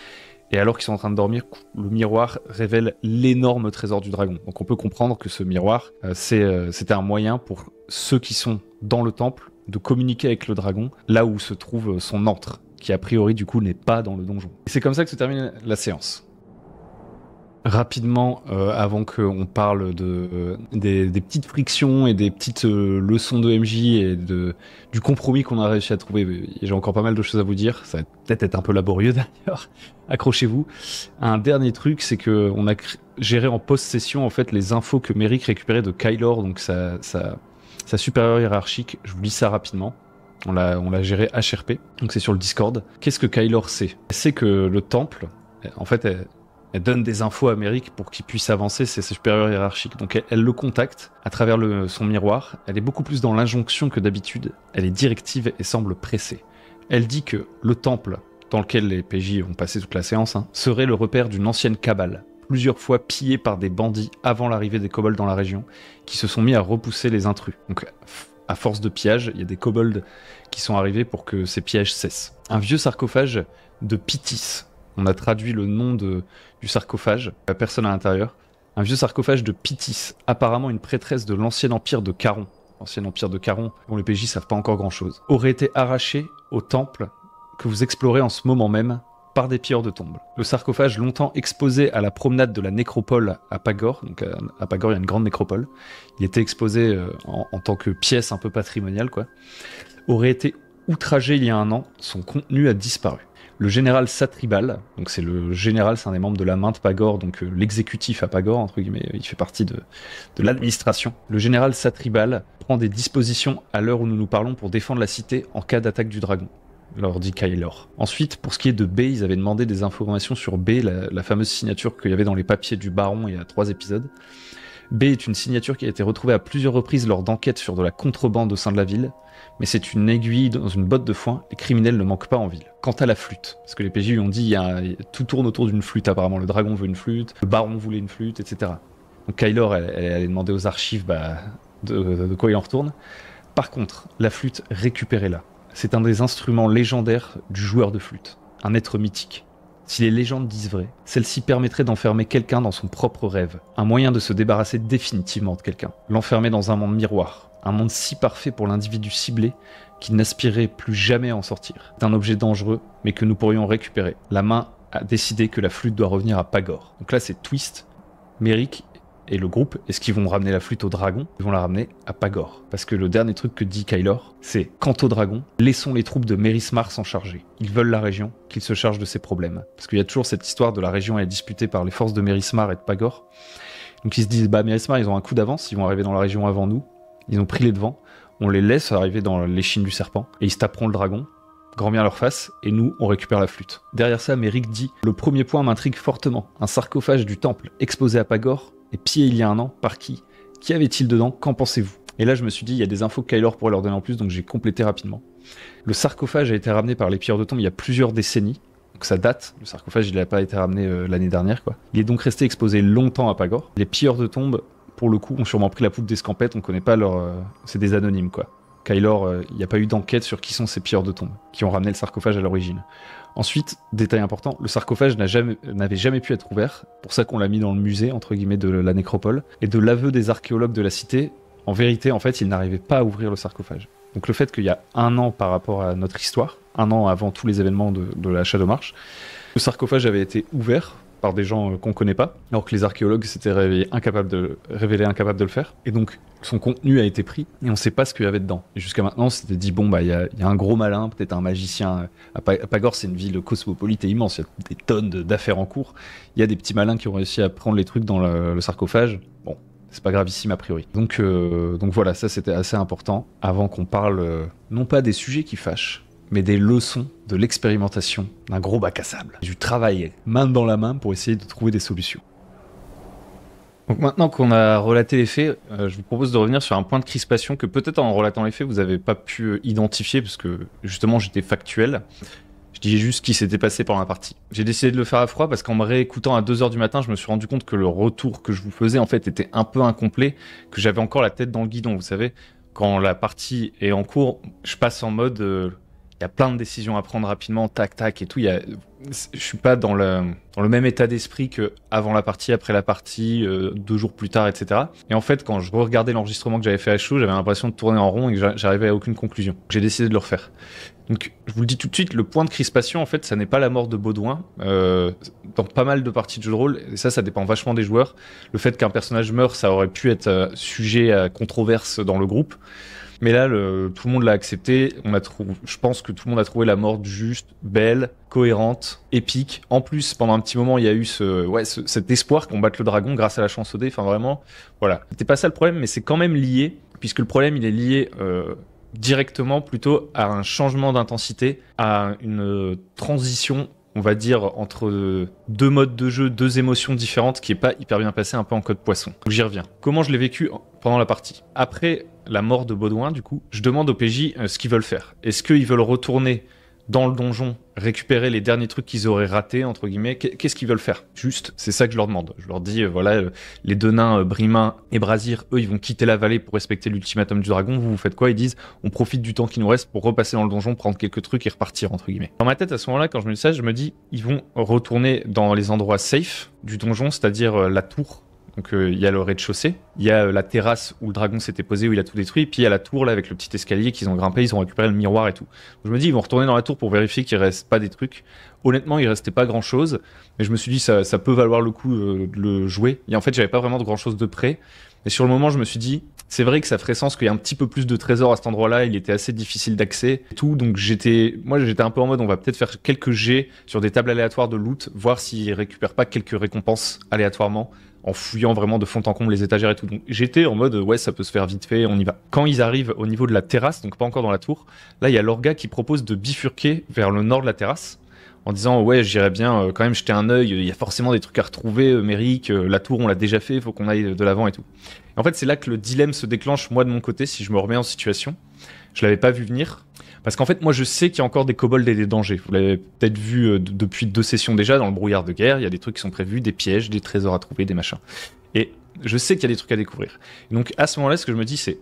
S2: Et alors qu'ils sont en train de dormir, le miroir révèle l'énorme trésor du dragon. Donc on peut comprendre que ce miroir, c'était un moyen pour ceux qui sont dans le temple de communiquer avec le dragon, là où se trouve son antre, qui a priori du coup n'est pas dans le donjon. Et c'est comme ça que se termine la séance. Rapidement, avant qu'on parle des petites frictions et des petites leçons de MJ et du compromis qu'on a réussi à trouver, j'ai encore pas mal de choses à vous dire, ça va peut-être être un peu laborieux d'ailleurs, accrochez-vous. Un dernier truc, c'est qu'on a géré en post-session en fait les infos que Merrick récupérait de Kylor, donc sa supérieure hiérarchique. Je vous lis ça rapidement. On l'a géré HRP, donc c'est sur le Discord. Qu'est-ce que Kylor sait? Elle sait que le temple, en fait, elle donne des infos à Merrick pour qu'il puisse avancer, c'est ses supérieurs hiérarchiques. Donc elle le contacte à travers son miroir. Elle est beaucoup plus dans l'injonction que d'habitude. Elle est directive et semble pressée. Elle dit que le temple, dans lequel les PJ ont passé toute la séance, serait le repère d'une ancienne cabale, plusieurs fois pillée par des bandits avant l'arrivée des kobolds dans la région, qui se sont mis à repousser les intrus. Donc à force de pillage, il y a des kobolds qui sont arrivés pour que ces pièges cessent. Un vieux sarcophage de Pitis. On a traduit le nom du sarcophage, la personne à l'intérieur. Un vieux sarcophage de Pitis, apparemment une prêtresse de l'ancien empire de Caron. L'ancien empire de Caron, dont les PJ savent pas encore grand-chose. Aurait été arraché au temple que vous explorez en ce moment même par des pilleurs de tombes. Le sarcophage, longtemps exposé à la promenade de la nécropole à Pagor, donc à Pagor il y a une grande nécropole, il était exposé en tant que pièce un peu patrimoniale, quoi, aurait été outragé il y a un an, son contenu a disparu. Le général Satribal, donc c'est le général, c'est un des membres de la main de Pagor, donc l'exécutif à Pagor, entre guillemets, il fait partie de l'administration. Le général Satribal prend des dispositions à l'heure où nous nous parlons pour défendre la cité en cas d'attaque du dragon, leur dit Kylor. Ensuite, pour ce qui est de B, ils avaient demandé des informations sur B, la fameuse signature qu'il y avait dans les papiers du baron il y a 3 épisodes. B est une signature qui a été retrouvée à plusieurs reprises lors d'enquêtes sur de la contrebande au sein de la ville, mais c'est une aiguille dans une botte de foin, les criminels ne manquent pas en ville. Quant à la flûte, parce que les PJ lui ont dit, tout tourne autour d'une flûte apparemment, le dragon veut une flûte, le baron voulait une flûte, etc. Donc Kylor, elle allait demander aux archives de quoi il en retourne. Par contre, la flûte, récupérez-la. C'est un des instruments légendaires du joueur de flûte, un être mythique. Si les légendes disent vrai, celle-ci permettrait d'enfermer quelqu'un dans son propre rêve, un moyen de se débarrasser définitivement de quelqu'un, l'enfermer dans un monde miroir, un monde si parfait pour l'individu ciblé qu'il n'aspirait plus jamais à en sortir. C'est un objet dangereux, mais que nous pourrions récupérer. La main a décidé que la flûte doit revenir à Pagor. Donc là c'est twist, Merrick et le groupe, est-ce qu'ils vont ramener la flûte au dragon? Ils vont la ramener à Pagor. Parce que le dernier truc que dit Kylor, c'est quant au dragon, laissons les troupes de Mérismar s'en charger. Ils veulent la région, qu'ils se chargent de ses problèmes. Parce qu'il y a toujours cette histoire de la région elle est disputée par les forces de Mérismar et de Pagor. Donc ils se disent, Mérismar ils ont un coup d'avance, ils vont arriver dans la région avant nous, ils ont pris les devants, on les laisse arriver dans l'échine du serpent, et ils se taperont le dragon, grand bien leur face, et nous, on récupère la flûte. Derrière ça, Merrick dit, le premier point m'intrigue fortement, un sarcophage du temple exposé à Pagor, et pillé il y a un an, par qui? Qui avait-il dedans? Qu'en pensez-vous? Et là, je me suis dit, il y a des infos que Kylor pourrait leur donner en plus, donc j'ai complété rapidement. Le sarcophage a été ramené par les pilleurs de tombes il y a plusieurs décennies, donc ça date. Le sarcophage, il n'a pas été ramené l'année dernière, quoi. Il est donc resté exposé longtemps à Pagor. Les pilleurs de tombes, pour le coup, ont sûrement pris la poudre d'escampette, on connaît pas leur... c'est des anonymes, quoi. Kylor, il n'y a pas eu d'enquête sur qui sont ces pilleurs de tombes, qui ont ramené le sarcophage à l'origine. Ensuite, détail important, le sarcophage n'avait jamais pu être ouvert, pour ça qu'on l'a mis dans le musée, entre guillemets, de la nécropole, et de l'aveu des archéologues de la cité, en vérité, en fait, ils n'arrivaient pas à ouvrir le sarcophage. Donc le fait qu'il y a un an par rapport à notre histoire, un an avant tous les événements de la Shadowmarch, le sarcophage avait été ouvert par des gens qu'on connaît pas, alors que les archéologues s'étaient révélés incapables de le faire. Et donc, son contenu a été pris et on sait pas ce qu'il y avait dedans. Et jusqu'à maintenant, on s'était dit, bon, bah, il y a un gros malin, peut-être un magicien. Pagor, c'est une ville cosmopolite et immense, il y a des tonnes d'affaires en cours. Il y a des petits malins qui ont réussi à prendre les trucs dans le sarcophage. Bon, c'est pas gravissime a priori. Donc voilà, ça c'était assez important avant qu'on parle non pas des sujets qui fâchent, mais des leçons de l'expérimentation d'un gros bac à sable. Du travail main dans la main pour essayer de trouver des solutions. Donc maintenant qu'on a relaté les faits, je vous propose de revenir sur un point de crispation que peut-être en relatant les faits, vous n'avez pas pu identifier parce que justement j'étais factuel. Je disais juste ce qui s'était passé pendant la partie. J'ai décidé de le faire à froid parce qu'en me réécoutant à 2h du matin, je me suis rendu compte que le retour que je vous faisais en fait était un peu incomplet, que j'avais encore la tête dans le guidon. Vous savez, quand la partie est en cours, je passe en mode... il y a plein de décisions à prendre rapidement, tac, tac et tout. Je suis pas dans le même état d'esprit qu'avant la partie, après la partie, 2 jours plus tard, etc. Et en fait, quand je regardais l'enregistrement que j'avais fait à chaud, j'avais l'impression de tourner en rond et que j'arrivais à aucune conclusion. J'ai décidé de le refaire. Donc, je vous le dis tout de suite, le point de crispation, en fait, ça n'est pas la mort de Baudouin. Dans pas mal de parties de jeux de rôle, et ça dépend vachement des joueurs. Le fait qu'un personnage meure, ça aurait pu être sujet à controverse dans le groupe. Mais là, tout le monde l'a accepté. Je pense que tout le monde a trouvé la mort juste, belle, cohérente, épique. En plus, pendant un petit moment, il y a eu cet espoir qu'on batte le dragon grâce à la chance au dé. Enfin, vraiment, voilà. C'était pas ça le problème, mais c'est quand même lié, puisque le problème, il est lié directement plutôt à un changement d'intensité, à une transition, on va dire, entre 2 modes de jeu, 2 émotions différentes qui est pas hyper bien passée, un peu en code poisson. Donc j'y reviens. Comment je l'ai vécu pendant la partie? Après la mort de Baudouin, du coup, je demande aux PJ ce qu'ils veulent faire. Est-ce qu'ils veulent retourner dans le donjon, récupérer les derniers trucs qu'ils auraient ratés, entre guillemets? Qu'est-ce qu'ils veulent faire? Juste, c'est ça que je leur demande. Je leur dis, voilà, les 2 nains, Brimain et Brasir, eux, ils vont quitter la vallée pour respecter l'ultimatum du dragon. Vous faites quoi? Ils disent, on profite du temps qui nous reste pour repasser dans le donjon, prendre quelques trucs et repartir, entre guillemets. Dans ma tête, à ce moment-là, quand je me dis ça, je me dis, ils vont retourner dans les endroits safe du donjon, c'est-à-dire la tour. Donc il y a le rez-de-chaussée, il y a la terrasse où le dragon s'était posé, où il a tout détruit, puis il y a la tour là avec le petit escalier qu'ils ont grimpé, ils ont récupéré le miroir et tout. Donc, je me dis ils vont retourner dans la tour pour vérifier qu'il reste pas des trucs. Honnêtement il restait pas grand chose, mais je me suis dit ça peut valoir le coup de le jouer. Et en fait j'avais pas vraiment de grand chose de près, mais sur le moment je me suis dit c'est vrai que ça ferait sens qu'il y ait un petit peu plus de trésors à cet endroit-là, il était assez difficile d'accès et tout, donc j'étais un peu en mode on va peut-être faire quelques jets sur des tables aléatoires de loot, voir s'ils récupèrent pas quelques récompenses aléatoirement, en fouillant vraiment de fond en comble les étagères et tout. Donc j'étais en mode ouais ça peut se faire vite fait, on y va. Quand ils arrivent au niveau de la terrasse, donc pas encore dans la tour, là il y a l'orga qui propose de bifurquer vers le nord de la terrasse en disant ouais j'irais bien quand même jeter un œil, il y a forcément des trucs à retrouver, Méric, la tour on l'a déjà fait, faut qu'on aille de l'avant et tout. Et en fait c'est là que le dilemme se déclenche moi de mon côté si je me remets en situation. Je l'avais pas vu venir. Parce qu'en fait, moi, je sais qu'il y a encore des kobolds et des dangers. Vous l'avez peut-être vu depuis 2 sessions déjà, dans le brouillard de guerre, il y a des trucs qui sont prévus, des pièges, des trésors à trouver, des machins. Et je sais qu'il y a des trucs à découvrir. Et donc, à ce moment-là, ce que je me dis, c'est,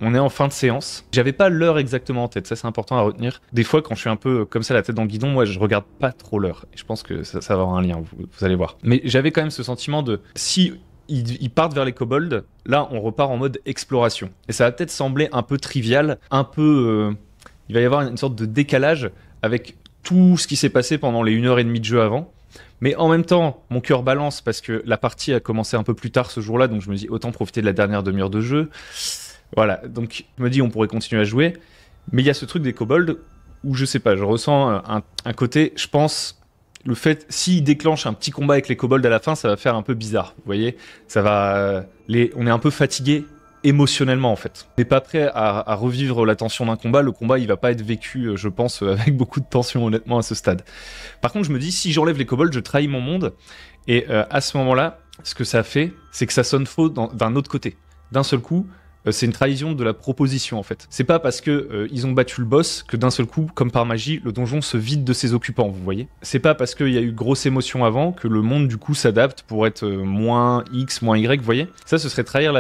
S2: on est en fin de séance. J'avais pas l'heure exactement en tête, ça c'est important à retenir. Des fois, quand je suis un peu comme ça, la tête dans le guidon, moi, je regarde pas trop l'heure. Et je pense que ça va avoir un lien, vous allez voir. Mais j'avais quand même ce sentiment de, si ils partent vers les kobolds, là, on repart en mode exploration. Et ça va peut-être sembler un peu trivial, un peu... il va y avoir une sorte de décalage avec tout ce qui s'est passé pendant les 1h30 de jeu avant. Mais en même temps, mon cœur balance parce que la partie a commencé un peu plus tard ce jour-là, donc je me dis autant profiter de la dernière demi-heure de jeu. Voilà, donc je me dis on pourrait continuer à jouer. Mais il y a ce truc des kobolds où je sais pas, je ressens un côté, je pense, le fait, s'ils déclenchent un petit combat avec les kobolds à la fin, ça va faire un peu bizarre. Vous voyez, ça va, on est un peu fatigué émotionnellement en fait. On n'est pas prêt à revivre la tension d'un combat, le combat il va pas être vécu je pense avec beaucoup de tension honnêtement à ce stade. Par contre je me dis si j'enlève les kobolds je trahis mon monde et à ce moment là ce que ça fait c'est que ça sonne faux d'un autre côté. D'un seul coup c'est une trahison de la proposition en fait. C'est pas parce que ils ont battu le boss que d'un seul coup, comme par magie, le donjon se vide de ses occupants, vous voyez. C'est pas parce qu'il y a eu grosse émotion avant que le monde du coup s'adapte pour être moins X, moins Y, vous voyez. Ça, ce serait trahir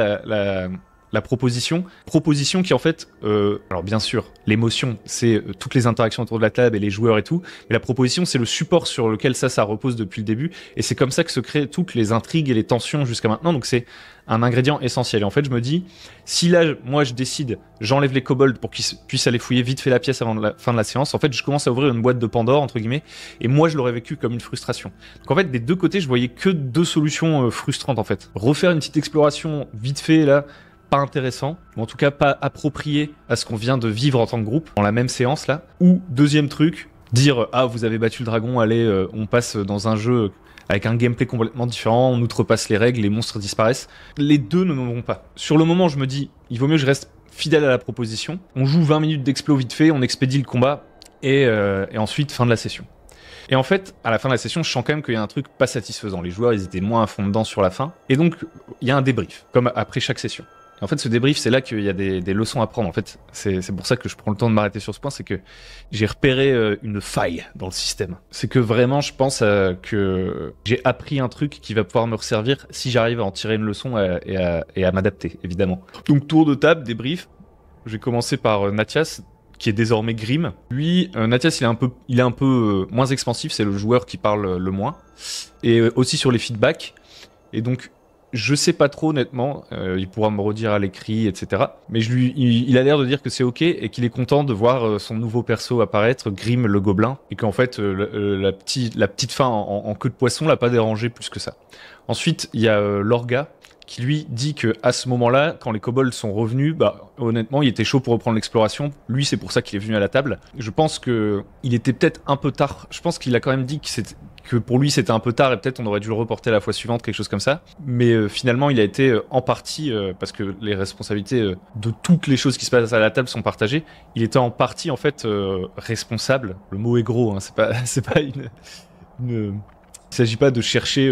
S2: la proposition qui en fait, alors bien sûr, l'émotion, c'est toutes les interactions autour de la table et les joueurs et tout, mais la proposition, c'est le support sur lequel ça repose depuis le début, et c'est comme ça que se créent toutes les intrigues et les tensions jusqu'à maintenant, donc c'est un ingrédient essentiel. Et en fait, je me dis, si là, moi, je décide, j'enlève les kobolds pour qu'ils puissent aller fouiller vite fait la pièce avant la fin de la séance, en fait, je commence à ouvrir une boîte de Pandore, entre guillemets, et moi, je l'aurais vécu comme une frustration. Donc en fait, des deux côtés, je voyais que deux solutions frustrantes, en fait. Refaire une petite exploration vite fait, là, pas intéressant, ou en tout cas pas approprié à ce qu'on vient de vivre en tant que groupe, dans la même séance, là. Ou, deuxième truc, dire, ah, vous avez battu le dragon, allez, on passe dans un jeu avec un gameplay complètement différent, on outrepasse les règles, les monstres disparaissent. Les deux ne me vont pas. Sur le moment, je me dis, il vaut mieux que je reste fidèle à la proposition. On joue 20 minutes d'explo vite fait, on expédie le combat, et ensuite, fin de la session. Et en fait, à la fin de la session, je sens quand même qu'il y a un truc pas satisfaisant. Les joueurs, ils étaient moins à fond dedans sur la fin. Et donc, il y a un débrief, comme après chaque session. Et en fait, ce débrief, c'est là qu'il y a des leçons à prendre. En fait, c'est pour ça que je prends le temps de m'arrêter sur ce point, c'est que j'ai repéré une faille dans le système. C'est que vraiment, je pense que j'ai appris un truc qui va pouvoir me resservir si j'arrive à en tirer une leçon et à m'adapter, évidemment. Donc, tour de table, débrief. Je vais commencer par Nathias, qui est désormais Grim. Lui, Nathias, il est un peu moins expansif, c'est le joueur qui parle le moins. Et aussi sur les feedbacks. Et donc, je sais pas trop honnêtement, il pourra me redire à l'écrit, etc. Mais il a l'air de dire que c'est ok et qu'il est content de voir son nouveau perso apparaître, Grim le gobelin, et qu'en fait la petite fin en queue de poisson l'a pas dérangé plus que ça. Ensuite, il y a Lorga, qui lui dit que à ce moment-là, quand les kobolds sont revenus, bah honnêtement, il était chaud pour reprendre l'exploration. Lui, c'est pour ça qu'il est venu à la table. Je pense que il était peut-être un peu tard. Je pense qu'il a quand même dit que pour lui c'était un peu tard et peut-être on aurait dû le reporter la fois suivante, quelque chose comme ça. Mais finalement, il a été en partie, parce que les responsabilités de toutes les choses qui se passent à la table sont partagées. Il était en partie en fait responsable. Le mot est gros, hein, c'est pas une il s'agit pas de chercher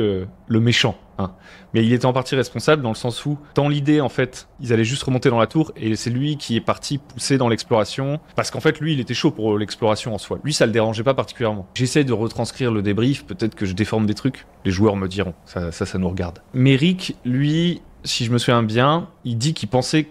S2: le méchant, hein. Mais il était en partie responsable dans le sens où, dans l'idée, en fait, ils allaient juste remonter dans la tour et c'est lui qui est parti pousser dans l'exploration parce qu'en fait, lui, il était chaud pour l'exploration en soi. Lui, ça le dérangeait pas particulièrement. J'essaie de retranscrire le débrief, peut-être que je déforme des trucs. Les joueurs me diront, ça nous regarde. Mais Rick, lui, si je me souviens bien, il dit qu'il pensait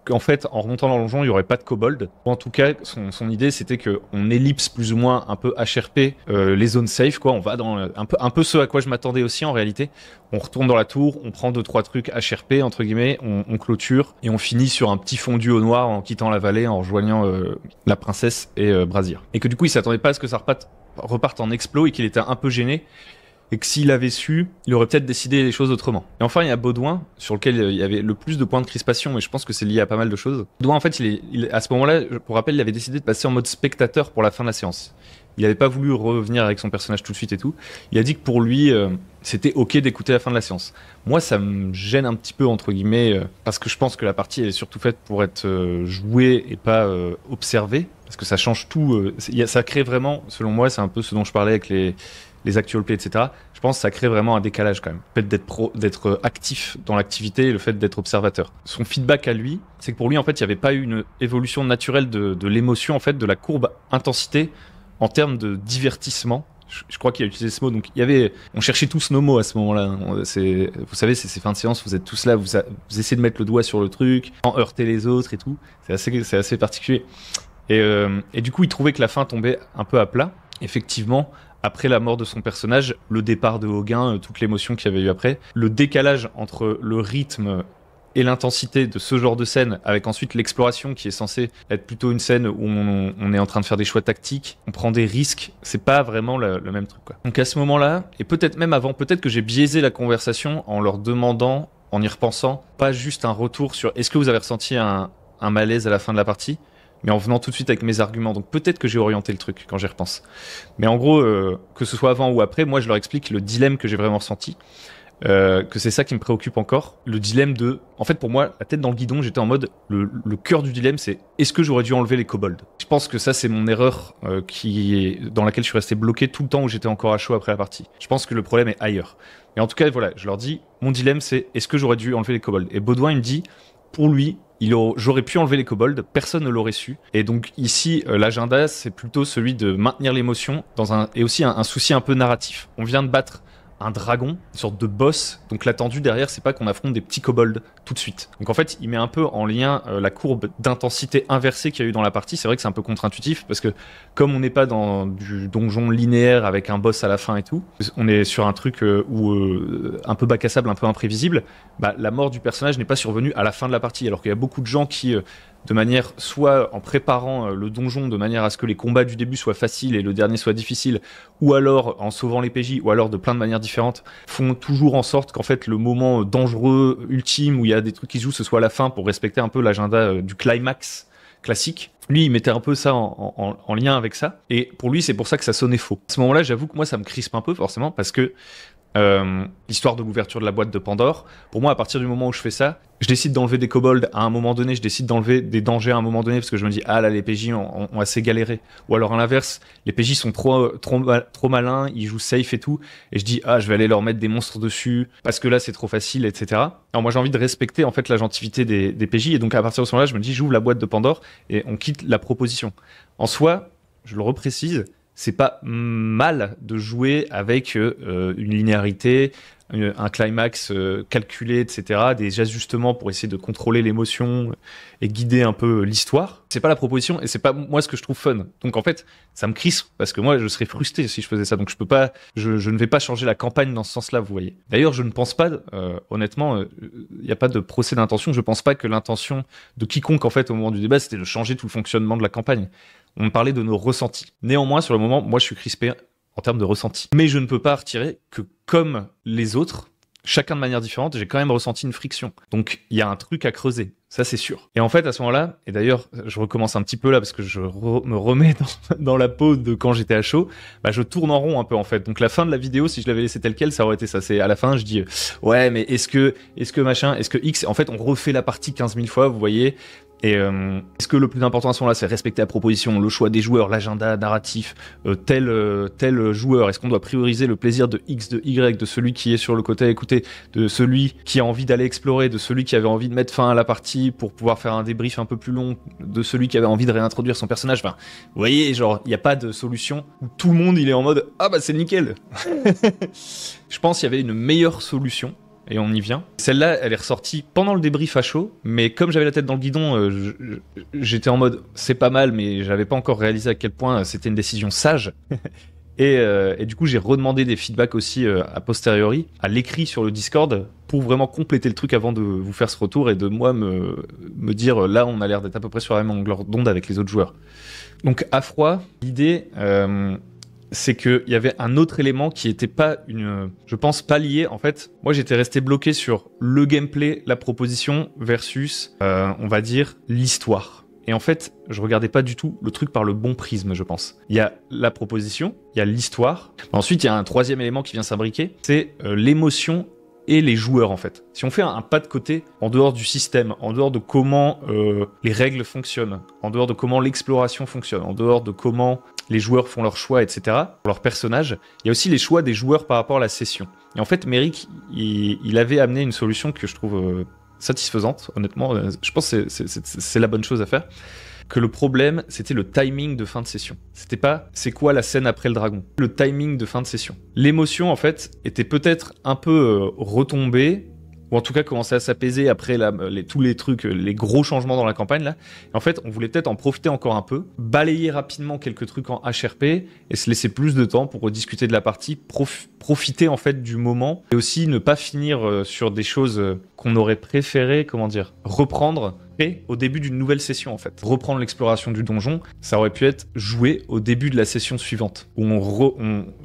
S2: qu'en fait, en remontant dans le donjon, il n'y aurait pas de kobold. Ou en tout cas, son idée, c'était qu'on ellipse plus ou moins un peu HRP les zones safe, quoi. On va dans un peu ce à quoi je m'attendais aussi en réalité. On retourne dans la tour, on prend 2-3 trucs HRP, entre guillemets, on clôture, et on finit sur un petit fondu au noir en quittant la vallée, en rejoignant la princesse et Brazier. Et que du coup, il s'attendait pas à ce que ça reparte en explo et qu'il était un peu gêné. Et que s'il avait su, il aurait peut-être décidé les choses autrement. Et enfin, il y a Baudouin, sur lequel il y avait le plus de points de crispation, et je pense que c'est lié à pas mal de choses. Baudouin, en fait, à ce moment-là, pour rappel, il avait décidé de passer en mode spectateur pour la fin de la séance. Il n'avait pas voulu revenir avec son personnage tout de suite et tout. Il a dit que pour lui, c'était ok d'écouter la fin de la séance. Moi, ça me gêne un petit peu, entre guillemets, parce que je pense que la partie elle est surtout faite pour être jouée et pas observée, parce que ça change tout. Ça crée vraiment, selon moi, c'est un peu ce dont je parlais avec les actual play, etc. Je pense que ça crée vraiment un décalage quand même. Le fait d'être actif dans l'activité et le fait d'être observateur. Son feedback à lui, c'est que pour lui, en fait, il n'y avait pas eu une évolution naturelle de l'émotion, en fait, de la courbe intensité en termes de divertissement. Je crois qu'il a utilisé ce mot. Donc, on cherchait tous nos mots à ce moment-là. Vous savez, c'est ces fins de séance, vous êtes tous là, vous essayez de mettre le doigt sur le truc, en heurter les autres et tout. C'est assez particulier. Et du coup, il trouvait que la fin tombait un peu à plat. Effectivement, après la mort de son personnage, le départ de Haugain, toute l'émotion qu'il y avait eu après, le décalage entre le rythme et l'intensité de ce genre de scène, avec ensuite l'exploration qui est censée être plutôt une scène où on est en train de faire des choix tactiques, on prend des risques, c'est pas vraiment le même truc, quoi. Donc à ce moment-là, et peut-être même avant, peut-être que j'ai biaisé la conversation en leur demandant, en y repensant, pas juste un retour sur est-ce que vous avez ressenti un malaise à la fin de la partie, mais en venant tout de suite avec mes arguments. Donc peut-être que j'ai orienté le truc quand j'y repense. Mais en gros, que ce soit avant ou après, moi je leur explique le dilemme que j'ai vraiment ressenti. Que c'est ça qui me préoccupe encore. Le dilemme de... En fait, pour moi, la tête dans le guidon, j'étais en mode... Le cœur du dilemme, c'est est-ce que j'aurais dû enlever les kobolds? Je pense que ça, c'est mon erreur dans laquelle je suis resté bloqué tout le temps où j'étais encore à chaud après la partie. Je pense que le problème est ailleurs. Mais en tout cas, voilà, je leur dis, mon dilemme, c'est est-ce que j'aurais dû enlever les kobolds? Et Baudouin, il me dit, pour lui... J'aurais pu enlever les kobolds, personne ne l'aurait su. Et donc ici, l'agenda, c'est plutôt celui de maintenir l'émotion et aussi un souci un peu narratif. On vient de battre un dragon, une sorte de boss. Donc l'attendu derrière, c'est pas qu'on affronte des petits kobolds tout de suite. Donc en fait, il met un peu en lien la courbe d'intensité inversée qu'il y a eu dans la partie. C'est vrai que c'est un peu contre-intuitif parce que comme on n'est pas dans du donjon linéaire avec un boss à la fin et tout, on est sur un truc un peu bac à sable, un peu imprévisible. Bah, la mort du personnage n'est pas survenue à la fin de la partie, alors qu'il y a beaucoup de gens qui de manière, soit en préparant le donjon de manière à ce que les combats du début soient faciles et le dernier soit difficile, ou alors en sauvant les PJ, ou alors de plein de manières différentes, font toujours en sorte qu'en fait le moment dangereux, ultime, où il y a des trucs qui se jouent, ce soit à la fin pour respecter un peu l'agenda du climax classique. Lui, il mettait un peu ça en lien avec ça, et pour lui, c'est pour ça que ça sonnait faux. À ce moment-là, j'avoue que moi, ça me crispe un peu, forcément, parce que l'histoire de l'ouverture de la boîte de Pandore, pour moi, à partir du moment où je fais ça, je décide d'enlever des kobolds à un moment donné, je décide d'enlever des dangers à un moment donné, parce que je me dis, ah là, les PJ ont assez galéré. Ou alors à l'inverse, les PJ sont trop malins, ils jouent safe et tout, et je dis, ah, je vais aller leur mettre des monstres dessus, parce que là, c'est trop facile, etc. Alors moi, j'ai envie de respecter, en fait, la gentilité des PJ, et donc à partir de ce moment-là, je me dis, j'ouvre la boîte de Pandore, et on quitte la proposition. En soi, je le reprécise, c'est pas mal de jouer avec une linéarité, un climax calculé, etc., des ajustements pour essayer de contrôler l'émotion et guider un peu l'histoire. C'est pas la proposition et c'est pas moi ce que je trouve fun. Donc en fait, ça me crispe parce que moi je serais frustré si je faisais ça. Donc je peux pas, je ne vais pas changer la campagne dans ce sens-là, vous voyez. D'ailleurs, je ne pense pas, honnêtement, il n'y a pas de procès d'intention. Je pense pas que l'intention de quiconque en fait au moment du débat c'était de changer tout le fonctionnement de la campagne. On me parlait de nos ressentis. Néanmoins, sur le moment, moi je suis crispé en termes de ressenti. Mais je ne peux pas retirer que comme les autres, chacun de manière différente, j'ai quand même ressenti une friction. Donc il y a un truc à creuser, ça c'est sûr. Et en fait à ce moment-là, et d'ailleurs je recommence un petit peu là parce que je me remets dans la peau de quand j'étais à chaud, bah, je tourne en rond un peu en fait. Donc la fin de la vidéo, si je l'avais laissé telle quelle, ça aurait été ça. C'est à la fin je dis ouais mais est-ce que machin, est-ce que X, en fait on refait la partie 15 000 fois, vous voyez. Et est-ce que le plus important à ce moment-là, c'est respecter la proposition, le choix des joueurs, l'agenda narratif, tel joueur? Est-ce qu'on doit prioriser le plaisir de X, de Y, de celui qui est sur le côté à écouter, de celui qui a envie d'aller explorer, de celui qui avait envie de mettre fin à la partie pour pouvoir faire un débrief un peu plus long, de celui qui avait envie de réintroduire son personnage? Enfin, vous voyez, genre, il n'y a pas de solution où tout le monde il est en mode « Ah bah c'est nickel !» Je pense qu'il y avait une meilleure solution. Et on y vient. Celle-là, elle est ressortie pendant le débrief à chaud, mais comme j'avais la tête dans le guidon, j'étais en mode c'est pas mal, mais j'avais pas encore réalisé à quel point c'était une décision sage. Et du coup, j'ai redemandé des feedbacks aussi a posteriori, à l'écrit sur le Discord, pour vraiment compléter le truc avant de vous faire ce retour et de moi me dire là, on a l'air d'être à peu près sur la même longueur d'onde avec les autres joueurs. Donc à froid, l'idée... c'est qu'il y avait un autre élément qui était pas je pense pas lié. En fait, moi j'étais resté bloqué sur le gameplay, la proposition versus, on va dire, l'histoire. Et en fait, je regardais pas du tout le truc par le bon prisme, je pense. Il y a la proposition, il y a l'histoire. Ensuite, il y a un troisième élément qui vient s'imbriquer, c'est l'émotion et les joueurs en fait. Si on fait un pas de côté, en dehors du système, en dehors de comment les règles fonctionnent, en dehors de comment l'exploration fonctionne, en dehors de comment les joueurs font leurs choix, etc., pour leurs personnages, il y a aussi les choix des joueurs par rapport à la session. Et en fait, Merrick, il avait amené une solution que je trouve satisfaisante, honnêtement. Je pense que c'est la bonne chose à faire. Que le problème, c'était le timing de fin de session. C'était pas c'est quoi la scène après le dragon. Le timing de fin de session. L'émotion, en fait, était peut-être un peu retombée, ou en tout cas commençait à s'apaiser après tous les trucs, les gros changements dans la campagne là. Et en fait, on voulait peut-être en profiter encore un peu, balayer rapidement quelques trucs en HRP et se laisser plus de temps pour rediscuter de la partie, profiter en fait du moment et aussi ne pas finir sur des choses qu'on aurait préféré, comment dire, reprendre au début d'une nouvelle session en fait. Reprendre l'exploration du donjon, ça aurait pu être joué au début de la session suivante où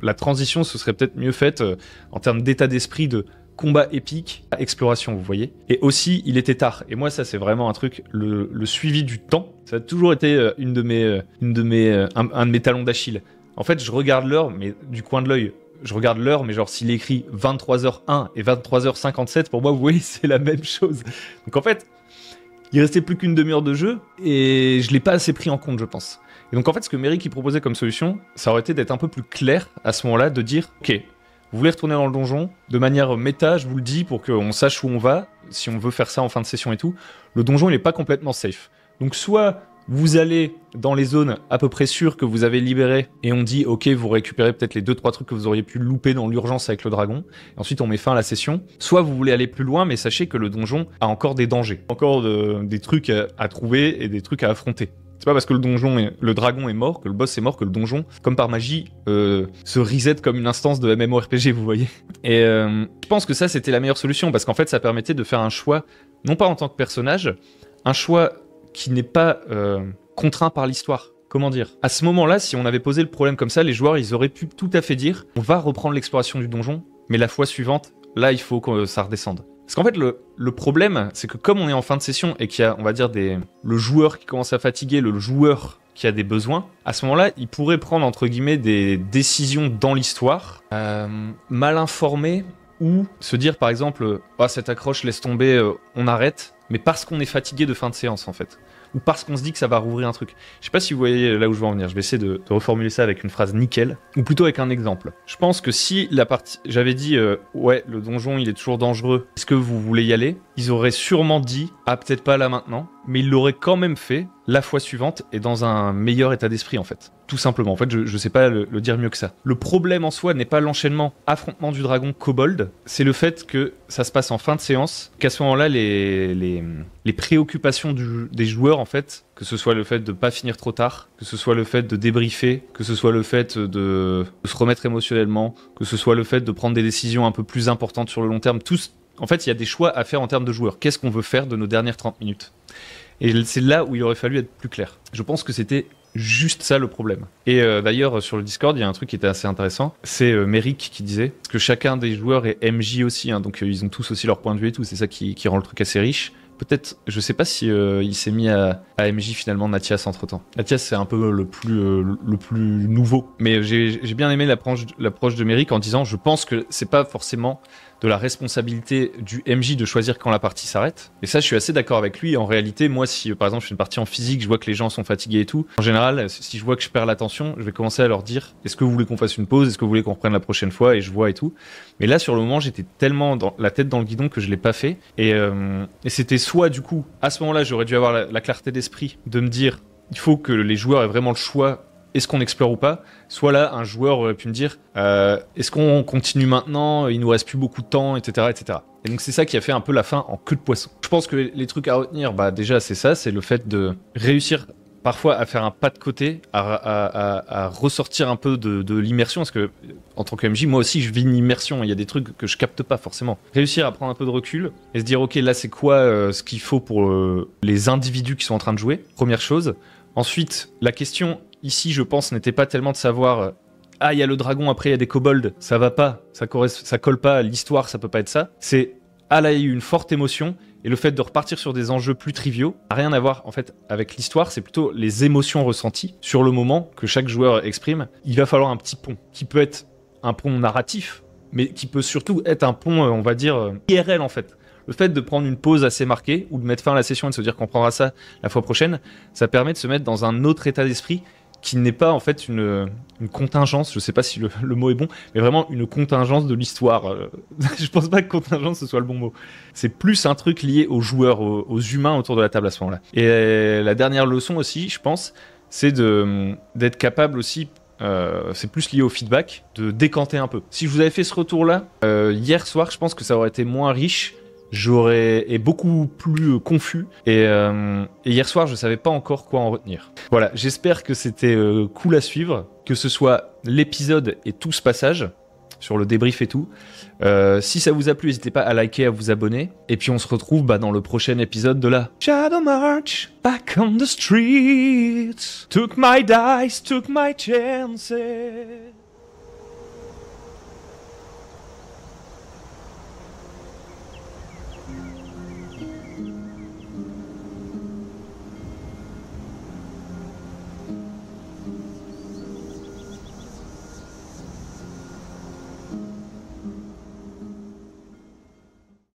S2: la transition se serait peut-être mieux faite en termes d'état d'esprit de combat épique à exploration, vous voyez. Et aussi, il était tard. Et moi, ça, c'est vraiment un truc, le suivi du temps, ça a toujours été un de mes talons d'Achille. En fait, je regarde l'heure, mais du coin de l'œil. Je regarde l'heure, mais genre, s'il est écrit 23h01 et 23h57, pour moi, vous voyez, c'est la même chose. Donc en fait, il restait plus qu'une demi-heure de jeu, et je l'ai pas assez pris en compte, je pense. Et donc en fait, ce que Merrick proposait comme solution, ça aurait été d'être un peu plus clair à ce moment-là, de dire, ok, vous voulez retourner dans le donjon, de manière méta, je vous le dis, pour qu'on sache où on va, si on veut faire ça en fin de session et tout. Le donjon, il est pas complètement safe. Donc soit Vous allez dans les zones à peu près sûres que vous avez libérées et on dit ok, vous récupérez peut-être les 2-3 trucs que vous auriez pu louper dans l'urgence avec le dragon. Et ensuite on met fin à la session. Soit vous voulez aller plus loin, mais sachez que le donjon a encore des dangers, encore des trucs à trouver et des trucs à affronter. C'est pas parce que le dragon est mort, que le boss est mort, que le donjon, comme par magie, se reset comme une instance de MMORPG, vous voyez. Et je pense que ça, c'était la meilleure solution, parce qu'en fait, ça permettait de faire un choix, non pas en tant que personnage, un choix qui n'est pas contraint par l'histoire. Comment dire? À ce moment-là, si on avait posé le problème comme ça, les joueurs, ils auraient pu tout à fait dire « On va reprendre l'exploration du donjon, mais la fois suivante, là, il faut que ça redescende. » Parce qu'en fait, le problème, c'est que comme on est en fin de session et qu'il y a, on va dire, le joueur qui commence à fatiguer, le joueur qui a des besoins, à ce moment-là, il pourrait prendre, entre guillemets, des décisions dans l'histoire, mal informées, ou se dire, par exemple, « Oh, cette accroche, laisse tomber, on arrête », mais parce qu'on est fatigué de fin de séance, en fait. Ou parce qu'on se dit que ça va rouvrir un truc. Je sais pas si vous voyez là où je veux en venir. Je vais essayer de reformuler ça avec une phrase nickel, ou plutôt avec un exemple. Je pense que si la partie... J'avais dit, ouais, le donjon, il est toujours dangereux. Est-ce que vous voulez y aller? Ils auraient sûrement dit, ah, peut-être pas là maintenant, mais ils l'auraient quand même fait la fois suivante et dans un meilleur état d'esprit, en fait. Tout simplement. En fait, je sais pas le dire mieux que ça. Le problème en soi n'est pas l'enchaînement affrontement du dragon kobold, c'est le fait que ça se passe en fin de séance, qu'à ce moment-là, les préoccupations des joueurs, en fait, que ce soit le fait de pas finir trop tard, que ce soit le fait de débriefer, que ce soit le fait de se remettre émotionnellement, que ce soit le fait de prendre des décisions un peu plus importantes sur le long terme, en fait, il y a des choix à faire en termes de joueurs. Qu'est-ce qu'on veut faire de nos dernières 30 minutes? Et c'est là où il aurait fallu être plus clair. Je pense que c'était juste ça le problème. Et d'ailleurs, sur le Discord, il y a un truc qui était assez intéressant. C'est Merrick qui disait que chacun des joueurs est MJ aussi, hein, donc ils ont tous aussi leur point de vue et tout. C'est ça qui rend le truc assez riche. Peut-être, je sais pas si il s'est mis à MJ finalement Mathias entre temps. Mathias c'est un peu le plus nouveau. Mais j'ai bien aimé l'approche de Merrick en disant je pense que c'est pas forcément de la responsabilité du MJ de choisir quand la partie s'arrête. Et ça je suis assez d'accord avec lui. En réalité moi si par exemple je fais une partie en physique, je vois que les gens sont fatigués et tout. En général si je vois que je perds l'attention, je vais commencer à leur dire est-ce que vous voulez qu'on fasse une pause, est-ce que vous voulez qu'on reprenne la prochaine fois, et je vois et tout. Mais là sur le moment j'étais tellement la tête dans le guidon que je l'ai pas fait. Et c'était soit du coup à ce moment-là j'aurais dû avoir la clarté d'esprit de me dire il faut que les joueurs aient vraiment le choix, est-ce qu'on explore ou pas. Soit là un joueur aurait pu me dire est-ce qu'on continue maintenant, il nous reste plus beaucoup de temps, etc., etc. Et donc c'est ça qui a fait un peu la fin en queue de poisson. Je pense que les trucs à retenir, bah déjà c'est ça, c'est le fait de réussir parfois à faire un pas de côté, à ressortir un peu de l'immersion, parce que en tant que MJ, moi aussi je vis une immersion, il y a des trucs que je capte pas forcément. Réussir à prendre un peu de recul et se dire ok là c'est quoi ce qu'il faut pour les individus qui sont en train de jouer, première chose. Ensuite la question ici je pense n'était pas tellement de savoir ah il y a le dragon, après il y a des kobolds, ça va pas, ça colle pas à l'histoire, ça peut pas être ça. C'est ah là il y a eu une forte émotion. Et le fait de repartir sur des enjeux plus triviaux n'a rien à voir en fait avec l'histoire, c'est plutôt les émotions ressenties sur le moment que chaque joueur exprime. Il va falloir un petit pont qui peut être un pont narratif, mais qui peut surtout être un pont, on va dire, IRL en fait. Le fait de prendre une pause assez marquée ou de mettre fin à la session et de se dire qu'on prendra ça la fois prochaine, ça permet de se mettre dans un autre état d'esprit qui n'est pas en fait une contingence, je sais pas si le mot est bon, mais vraiment une contingence de l'histoire. Je pense pas que contingence ce soit le bon mot. C'est plus un truc lié aux joueurs, aux humains autour de la table à ce moment-là. Et la dernière leçon aussi, je pense, c'est d'être capable aussi, c'est plus lié au feedback, de décanter un peu. Si je vous avais fait ce retour-là, hier soir, je pense que ça aurait été moins riche. J'aurais été beaucoup plus confus et hier soir je savais pas encore quoi en retenir. Voilà, j'espère que c'était cool à suivre, que ce soit l'épisode et tout ce passage sur le débrief et tout. Si ça vous a plu, n'hésitez pas à liker, à vous abonner, et puis on se retrouve dans le prochain épisode de la Shadow March. Back on the streets, took my dice, took my chances.